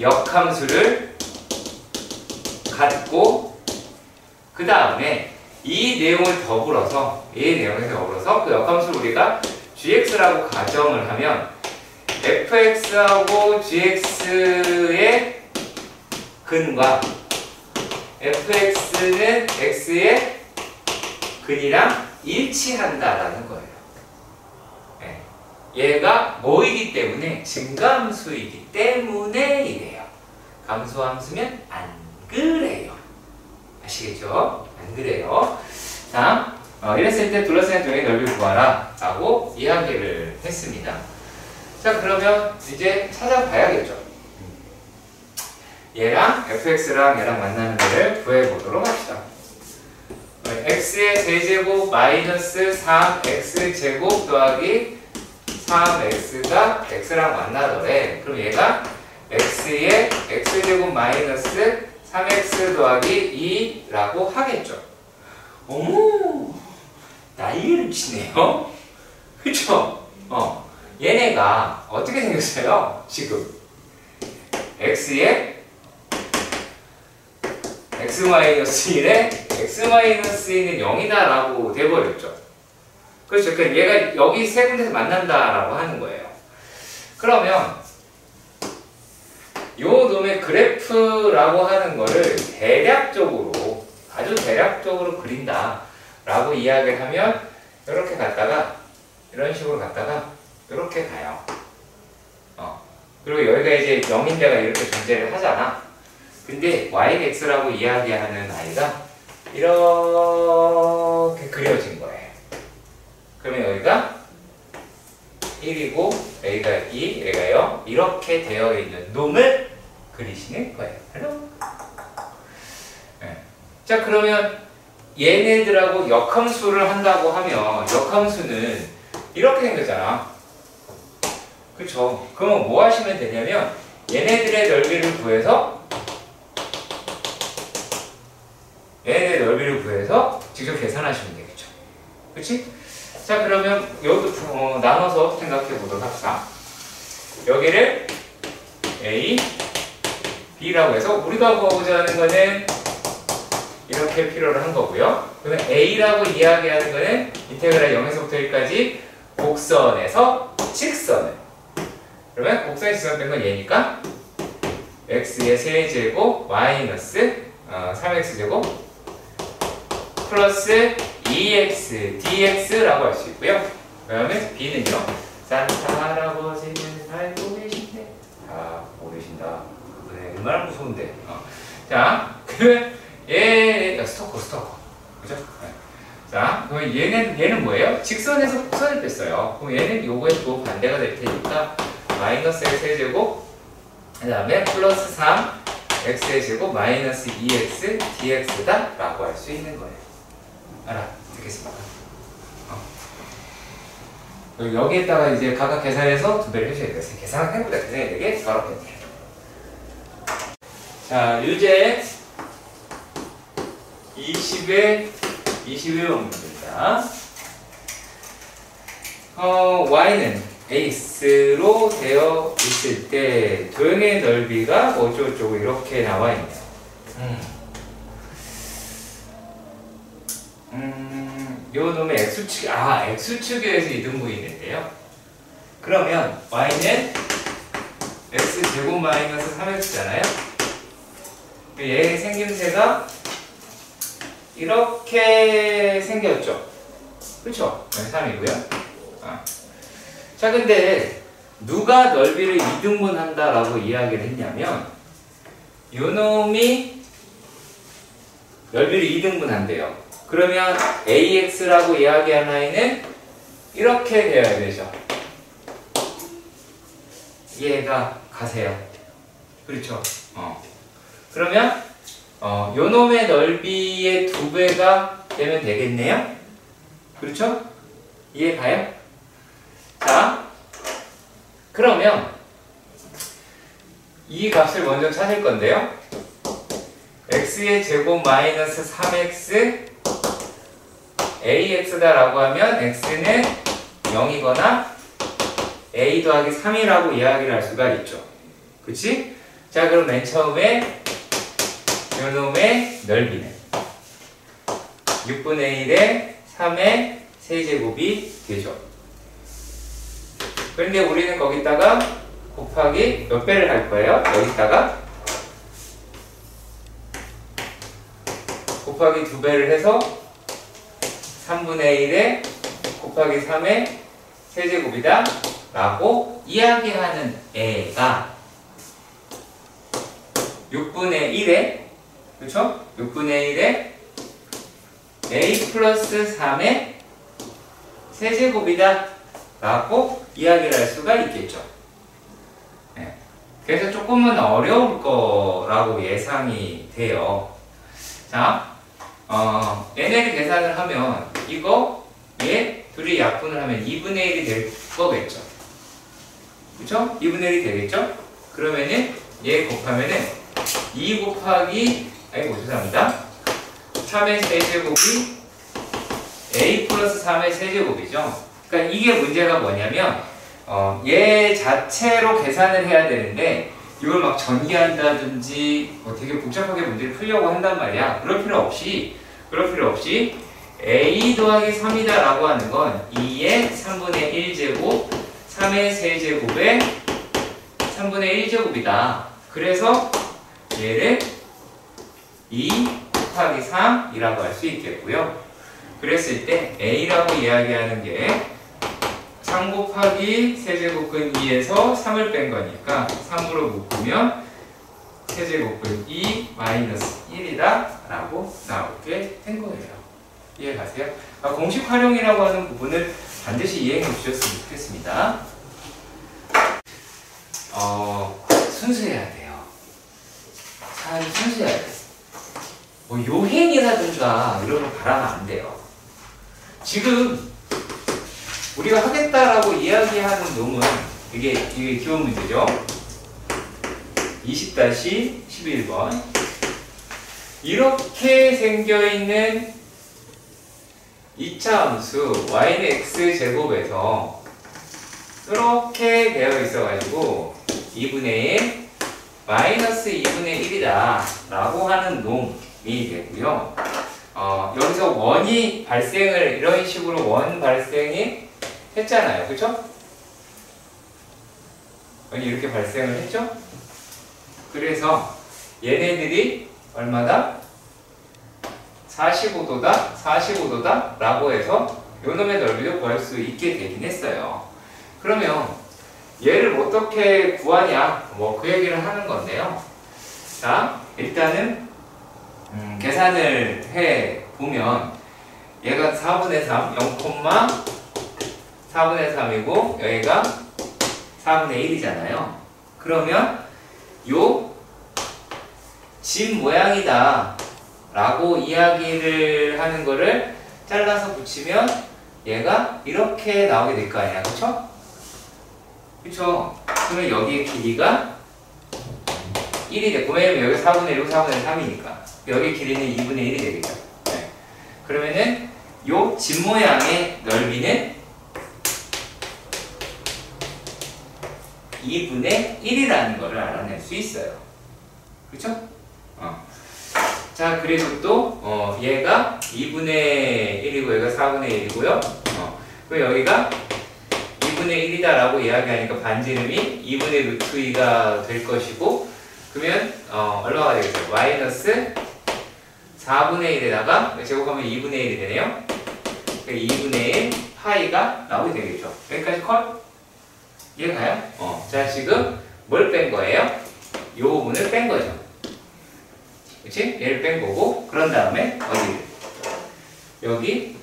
역함수를 갖고 그 다음에 이 내용을 더불어서 그 역함수를 우리가 gx라고 가정을 하면 fx하고 gx의 근과 fx는 x의 근이랑 일치한다라는 거예요. 네. 얘가 뭐이기 때문에 증가함수이기 때문에 이래요. 감소함수면 안 그래요. 아시겠죠? 안 그래요. 자, 이랬을 때 둘러싸인 도형의 넓이를 구하라 라고 이야기를 했습니다. 자, 그러면 이제 찾아봐야겠죠. 얘랑 fx랑 얘랑 만나는 거를 구해보도록 합시다. x의 세제곱 마이너스 3x제곱 더하기 3x가 x랑 만나더래. 그럼 얘가 x의 x제곱 마이너스 3x 더하기 2라고 하겠죠. 어머, 난리를 치네요. 그쵸? 얘네가 어떻게 생겼어요? 지금 x의 x-1에 x-1은 0이다 라고 돼버렸죠. 그렇죠. 그러니까 얘가 여기 세 군데서 만난다 라고 하는 거예요. 그러면 요 놈의 그래프라고 하는 거를 대략적으로, 아주 대략적으로 그린다 라고 이야기를 하면 이렇게 갔다가 이런 식으로 갔다가 이렇게 가요. 그리고 여기가 이제 0인 데가 이렇게 존재를 하잖아. 근데 yx라고 이야기하는 아이가 이렇게 그려진 거예요. 그러면 여기가 1이고 여기가 2, 여기가 0 이렇게 되어 있는 놈을 그리시는 거예요. 네. 자, 그러면 얘네들하고 역함수를 한다고 하면 역함수는 이렇게 생겼잖아. 그쵸? 그러면 뭐 하시면 되냐면 얘네들의 넓이를 구해서 직접 계산하시면 되겠죠. 그치? 자, 그러면 여기도 나눠서 생각해 보도록 합시다. 여기를 A, B라고 해서 우리가 구하고자 하는 거는 이렇게 필요로 한 거고요. 그러면 A라고 이야기하는 거는 인테그랄 0에서부터 1까지 곡선에서 직선을. 그러면 곡선의 직선 뺀 건 얘니까 x의 세제곱 마이너스 3x제곱 플러스 2x dx라고 할 수 있고요. 그 다음에 b는요. 산타 할아버지는 알고 계신데 다 모르신다. 그래, 얼마나 무서운데. 자, 그러면 스토커. 그죠? 네. 자, 그러면 얘는 뭐예요? 직선에서 곡선을 뺐어요. 그럼 얘는 요거에 또 반대가 될 테니까 마이너스 x 세제곱 그 다음에 플러스 3 x의 제곱 마이너스 2x dx다 라고 할 수 있는 거예요. 알아듣겠습니까? 여기에다가 이제 각각 계산해서 2배를 해줘야 돼요. 계산해보다 계산이 되게 어렵겠네요. 자, 유제 20에 21번입니다. y는 ax로 되어 있을 때 도형의 넓이가 어쩌고저쩌고 이렇게 나와 있네요. 요 놈의 x축, x축에서 이등분이 있는데요. 그러면 y는 x제곱 마이너스 3x잖아요. 얘의 생김새가 이렇게 생겼죠. 그렇죠? 3이고요. 자, 근데 누가 넓이를 이등분한다라고 이야기를 했냐면 요 놈이 넓이를 이등분한대요. 그러면 AX라고 이야기한 아이는 이렇게 되어야 되죠. 얘가 가세요. 그렇죠? 그러면 요 놈의 넓이의 2배가 되면 되겠네요? 그렇죠? 이해 가요? 자, 그러면 이 값을 먼저 찾을 건데요. x의 제곱 마이너스 3x ax다 라고 하면 x는 0이거나 a 더하기 3이라고 이야기를 할 수가 있죠. 그치? 자, 그럼 맨 처음에 요놈의 넓이는 6분의 1에 3의 세제곱이 되죠. 그런데 우리는 거기다가 곱하기 몇 배를 할 거예요? 여기다가 곱하기 2배를 해서 3분의 1에 곱하기 3의 세제곱이다 라고 이야기하는 애가 6분의 1에 그렇죠? 6분의 1에 a 플러스 3의 세제곱이다 라고 이야기를 할 수가 있겠죠. 네. 그래서 조금은 어려울 거라고 예상이 돼요. 자, 얘네를 계산을 하면 이거 얘 둘이 약분을 하면 2분의 1이 될 거겠죠. 그쵸? 2분의 1이 되겠죠? 그러면은 얘 곱하면은 2 곱하기 죄송합니다. 3의 세제곱이 a 플러스 3의 세제곱이죠. 그러니까 이게 문제가 뭐냐면 얘 자체로 계산을 해야 되는데 이걸 막 전개한다든지 되게 복잡하게 문제를 풀려고 한단 말이야. 그럴 필요 없이 a 더하기 3이다 라고 하는 건 2의 3분의 1제곱 3의 세제곱의 3분의 1제곱이다. 그래서 얘를 2 곱하기 3이라고 할 수 있겠고요. 그랬을 때 a라고 이야기하는 게 3 곱하기 세제곱근 2에서 3을 뺀 거니까 3으로 묶으면 세제곱근 2 마이너스 1이다 라고 나오게 된 거예요. 이해 가세요? 공식 활용이라고 하는 부분을 반드시 이해해 주셨으면 좋겠습니다. 순수해야 돼요. 잘 순수해야 돼요. 요행이라든가 이런 거 바라면 안 돼요. 지금 우리가 하겠다라고 이야기하는 놈은 이게 기본 문제죠. 20-11번 이렇게 생겨있는 2차 함수 y는 x제곱에서 이렇게 되어 있어가지고 2분의 1 마이너스 2분의 1이다 라고 하는 놈이 되고요. 여기서 원이 발생을 이런 식으로 원 발생이 했잖아요. 그쵸? 원이 이렇게 발생을 했죠? 그래서 얘네들이 얼마다? 45도다? 45도다? 라고 해서 요놈의 넓이도 구할 수 있게 되긴 했어요. 그러면 얘를 어떻게 구하냐? 그 얘기를 하는 건데요. 자, 일단은 계산을 해보면 얘가 4분의 3, 0,4분의 3이고 여기가 4분의 1이잖아요. 그러면 요 집 모양이다 라고 이야기를 하는 거를 잘라서 붙이면 얘가 이렇게 나오게 될 거 아니야. 그쵸? 그쵸? 그러면 여기의 길이가 1이 됐고, 왜냐면 여기 4분의 1, 4분의 3이니까 여기 길이는 2분의 1이 되겠죠. 네. 그러면은 요 집 모양의 넓이는 2분의 1이라는 거를 알아낼 수 있어요. 그쵸? 자, 그리고 또 얘가 2분의 1이고 얘가 4분의 1이고요. 그리고 여기가 2분의 1이다 라고 이야기하니까 반지름이 2분의 루트 2가 될 것이고, 그러면 얼마가 되겠어요? 마이너스 4분의 1에다가 제곱하면 2분의 1이 되네요. 2분의 1 파이가 나오게 되겠죠. 여기까지 컷? 이해가요? 자, 지금 뭘 뺀 거예요? 요 부분을 뺀 거죠. 그치? 얘를 뺀 거고, 그런 다음에 여기를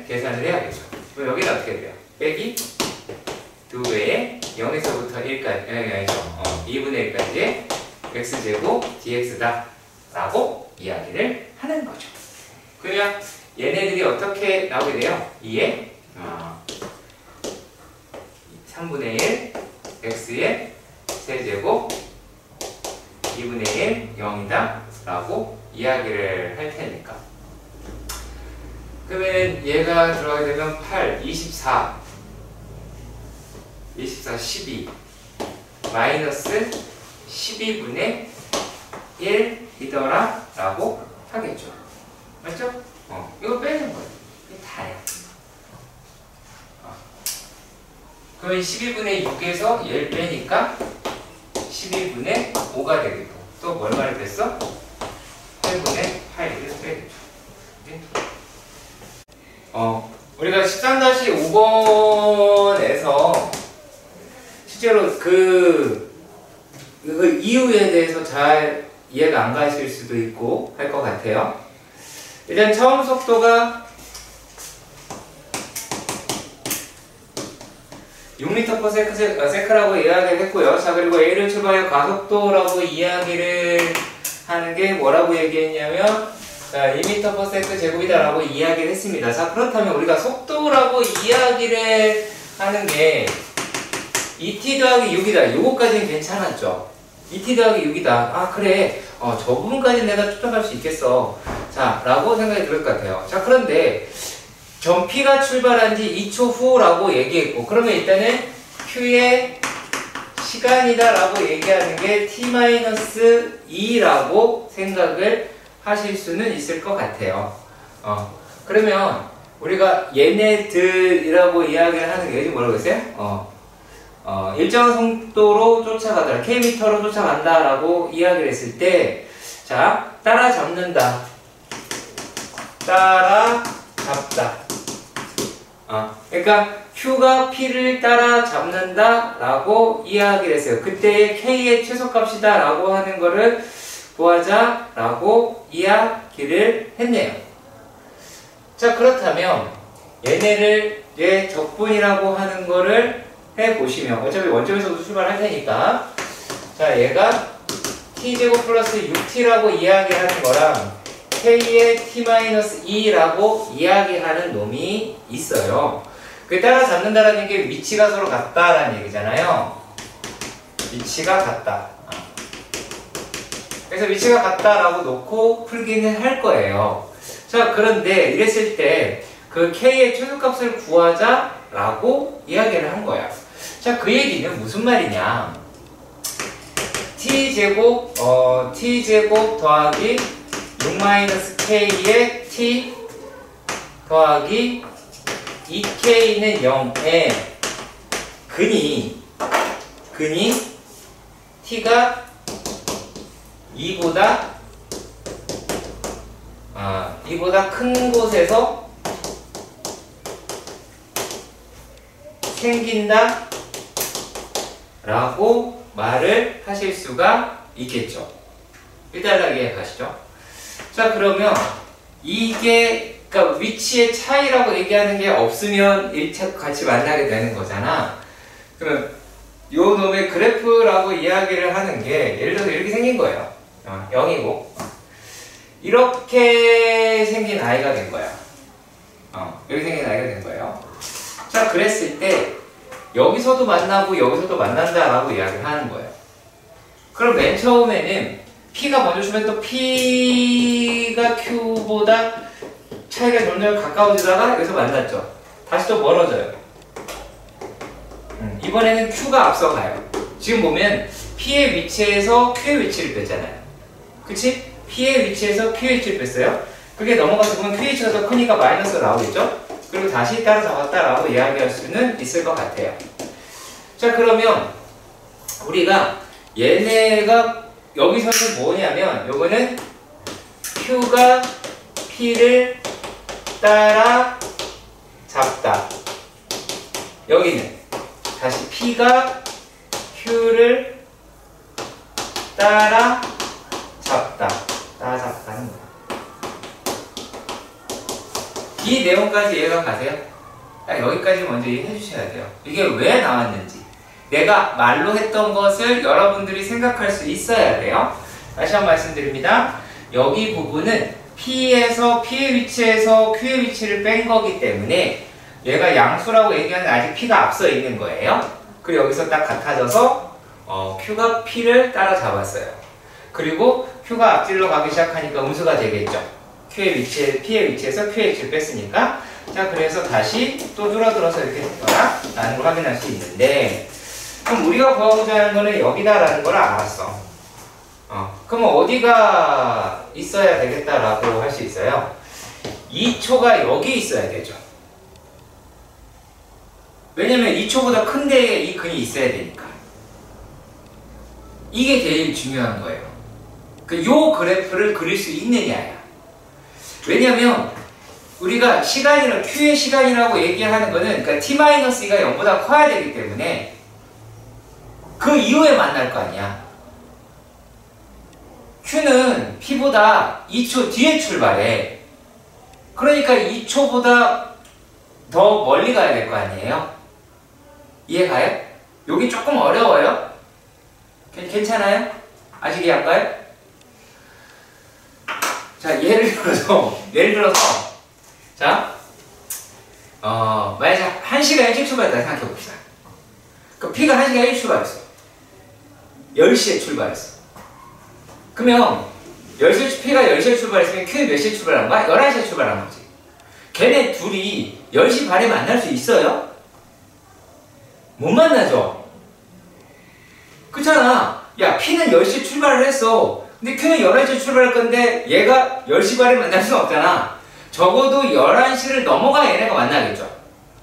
계산을 해야겠죠. 그럼 여기는 어떻게 돼요? 빼기 2배에 0에서부터 1까지, 2분의 1까지의 x제곱 dx다 라고 이야기를 하는 거죠. 그러면 얘네들이 어떻게 나오게 돼요? 2에 3분의 1 x의 세제곱 2분의 1 0이다 라고 이야기를 할 테니까, 그러면 얘가 들어가게 되면 8, 24 12 마이너스 12분의 1이더라 라고 하겠죠. 맞죠? 이거 빼는 거예요. 이게 다야. 그러면 12분의 6에서 얘를 빼니까 12분의 5가 되겠고, 또 얼마를 뺐어? 8분의 8을 빼겠죠. 우리가 13-5번에서 실제로 그 이유에 대해서 잘 이해가 안 가실 수도 있고 할 것 같아요. 일단 처음 속도가 6m/s라고 이야기를 했고요. 자, 그리고 A를 출발해 가속도라고 이야기를 하는 게 뭐라고 얘기했냐면, 자, 2m/s 제곱이다라고 이야기를 했습니다. 자, 그렇다면 우리가 속도라고 이야기를 하는 게 2t 더하기 6이다. 요거까지는 괜찮았죠. 2t 더하기 6이다. 아, 그래. 저 부분까지 내가 추적할 수 있겠어. 자, 라고 생각이 들 것 같아요. 자, 그런데 전피가 출발한 지 2초 후라고 얘기했고, 그러면 일단은 Q의 시간이다 라고 얘기하는 게 t-2라고 생각을 하실 수는 있을 것 같아요. 그러면 우리가 얘네들이라고 이야기를 하는 게 뭐라고 했어요? 일정한 속도로 쫓아가더라, km로 쫓아간다 라고 이야기를 했을 때, 자, 따라잡는다, 따라잡다. 그러니까 Q가 P를 따라잡는다 라고 이야기를 했어요. 그때의 K의 최소값이다 라고 하는 거를 구하자 라고 이야기를 했네요. 자, 그렇다면 얘네를 얘 적분이라고 하는 거를 해보시면, 어차피 원점에서도 출발할 테니까, 자, 얘가 t제곱 플러스 6t라고 이야기하는 거랑 k의 t-2라고 이야기하는 놈이 있어요. 그 따라잡는다라는 게 위치가 서로 같다라는 얘기잖아요. 위치가 같다. 그래서 위치가 같다라고 놓고 풀기는 할 거예요. 자, 그런데 이랬을 때 그 k의 최소값을 구하자라고 이야기를 한 거야. 자, 그 얘기는 무슨 말이냐? t제곱 더하기 6-k의 t 더하기 2k는 0에 근이 t가 2보다 큰 곳에서 생긴다 라고 말을 하실 수가 있겠죠. 일단하게 가시죠. 자, 그러면 이게, 그러니까 위치의 차이라고 얘기하는 게 없으면 일체 같이 만나게 되는 거잖아. 그러면 요 놈의 그래프라고 이야기를 하는 게 예를 들어서 이렇게 생긴 거예요. 0이고 이렇게 생긴 아이가 된 거야. 이렇게 생긴 아이가 된 거예요. 자, 그랬을 때 여기서도 만나고 여기서도 만난다라고 이야기를 하는 거예요. 그럼 맨 처음에는 P가 먼저 주면 또 P가 Q보다 차이가 점점 가까워지다가 여기서 만났죠. 다시 또 멀어져요. 이번에는 Q가 앞서가요. 지금 보면 P의 위치에서 Q의 위치를 뺐잖아요. 그치? P의 위치에서 Q의 위치를 뺐어요. 그게 넘어가서 보면 Q의 위치가 더 크니까 마이너스가 나오겠죠? 그리고 다시 따라잡았다라고 이야기할 수는 있을 것 같아요. 자, 그러면 우리가 얘네가 여기서는 뭐냐면 요거는 Q가 P를 따라 잡다. 여기는 다시 P가 Q를 따라 잡다. 따라 잡다는 거야. 이 내용까지 이해가 가세요? 여기까지 먼저 이해해 주셔야 돼요. 이게 왜 나왔는지. 내가 말로 했던 것을 여러분들이 생각할 수 있어야 돼요. 다시 한번 말씀드립니다. 여기 부분은 P에서 P의 위치에서 Q의 위치를 뺀 거기 때문에 얘가 양수라고 얘기하는 아직 P가 앞서 있는 거예요. 그리고 여기서 딱 같아져서 Q가 P를 따라잡았어요. 그리고 Q가 앞질러 가기 시작하니까 음수가 되겠죠. P의 위치에서 Q의 위치를 뺐으니까. 자, 그래서 다시 또 줄어들어서 이렇게 됐더라 라는 걸 확인할 수 있는데, 그럼 우리가 구하고자 하는 거는 여기다라는 걸 알았어. 그럼 어디가 있어야 되겠다라고 할 수 있어요? 2초가 여기 있어야 되죠. 왜냐면 2초보다 큰 데에 이 근이 있어야 되니까. 이게 제일 중요한 거예요. 요 그래프를 그릴 수 있느냐야. 왜냐면 우리가 시간이랑 Q의 시간이라고 얘기하는 거는 그러니까 T-2가 0보다 커야 되기 때문에 그 이후에 만날 거 아니야. Q는 P보다 2초 뒤에 출발해. 그러니까 2초보다 더 멀리 가야 될 거 아니에요? 이해가요? 여기 조금 어려워요? 괜찮아요? 아직 이해 안 가요? 자, 예를 들어서 자, 만약에 1시간 일찍 출발했다 생각해 봅시다. 그 P가 1시간 일찍 출발했어. 10시에 출발했어. 그러면 P가 10시에 출발했으면 Q는 몇 시에 출발한 거야? 11시에 출발한 거지. 걔네 둘이 10시 반에 만날 수 있어요? 못 만나죠? 그렇잖아. 야, P는 10시에 출발을 했어. 근데 Q는 11시에 출발할 건데 얘가 10시 반에 만날 수는 없잖아. 적어도 11시를 넘어가 얘네가 만나겠죠.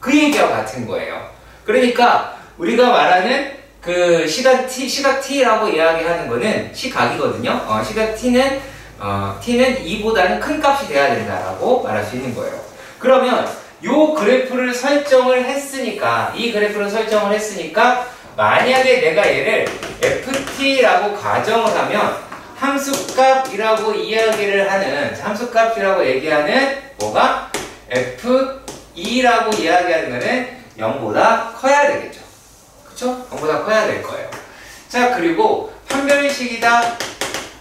그 얘기와 같은 거예요. 그러니까 우리가 말하는 그 시각 t라고 이야기하는 거는 시각이거든요. 시각 t는 2보다는 큰 값이 돼야 된다라고 말할 수 있는 거예요. 그러면 요 그래프를 설정을 했으니까, 이 그래프를 설정을 했으니까 만약에 내가 얘를 ft라고 가정을 하면 함수값이라고 이야기를 하는, 함수값이라고 얘기하는 뭐가 f2라고 이야기하는 거는 0보다 커야 되겠죠. 그쵸? 0보다 커야 될 거예요. 자, 그리고 판별식이다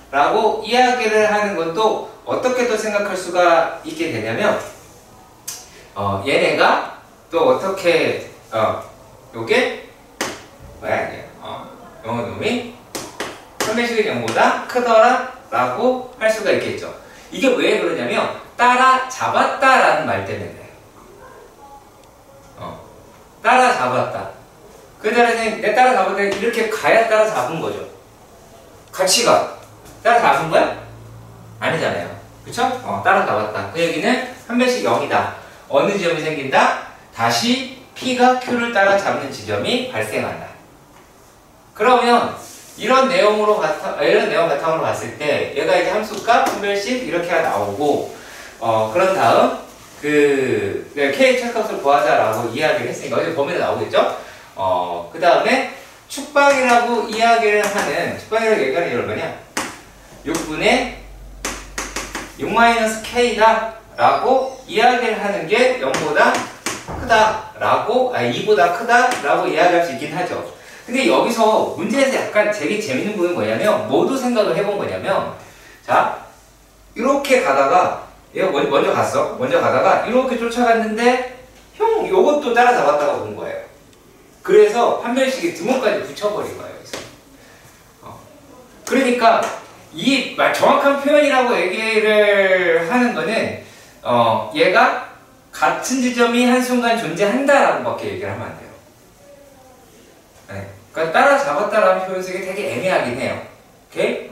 라고 이야기를 하는 것도 어떻게 또 생각할 수가 있게 되냐면, 얘네가 또 어떻게, 요게 뭐야 이게, 요 놈이 판별식은 0보다 크더라 라고 할 수가 있겠죠. 이게 왜 그러냐면 따라잡았다 라는 말 때문에 그래요. 따라잡았다. 그 다음에 내 따라잡았다 이렇게 가야 따라잡은 거죠. 같이 가. 따라잡은 거야? 아니잖아요. 그쵸? 따라잡았다. 그 얘기는 판별식 0이다. 어느 지점이 생긴다? 다시 P가 Q를 따라잡는 지점이 발생한다. 그러면 이런 내용 바탕으로 봤을 때 얘가 이제 함수값, 판별식 이렇게가 나오고, 그런 다음 K 최소값을 구하자라고 이야기를 했으니까 여기 범위가 나오겠죠? 그 다음에 축방이라고 이야기를 하는, 축방이라고 얘기하는 게 얼마냐? 6분의 6-K다 라고 이야기를 하는 게 0보다 크다 라고, 2보다 크다 라고 이야기할 수 있긴 하죠. 근데 여기서 문제에서 약간 되게 재밌는 부분이 뭐냐면 뭐도 생각을 해본 거냐면 자 이렇게 가다가 얘가 먼저 갔어. 먼저 가다가 이렇게 쫓아갔는데 형 요것도 따라잡았다가 온 거예요. 그래서 판별식에 등호까지 붙여버린 거예요. 여기서. 그러니까 이 정확한 표현이라고 얘기를 하는 거는 얘가 같은 지점이 한순간 존재한다라고밖에 얘기를 하면 안 돼요. 네. 그러니까 따라잡았다라는 표현 쓰기 되게 애매하긴 해요. 오케이?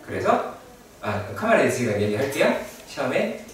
그래서 카메라에 있으니까 얘기할게요. 시험에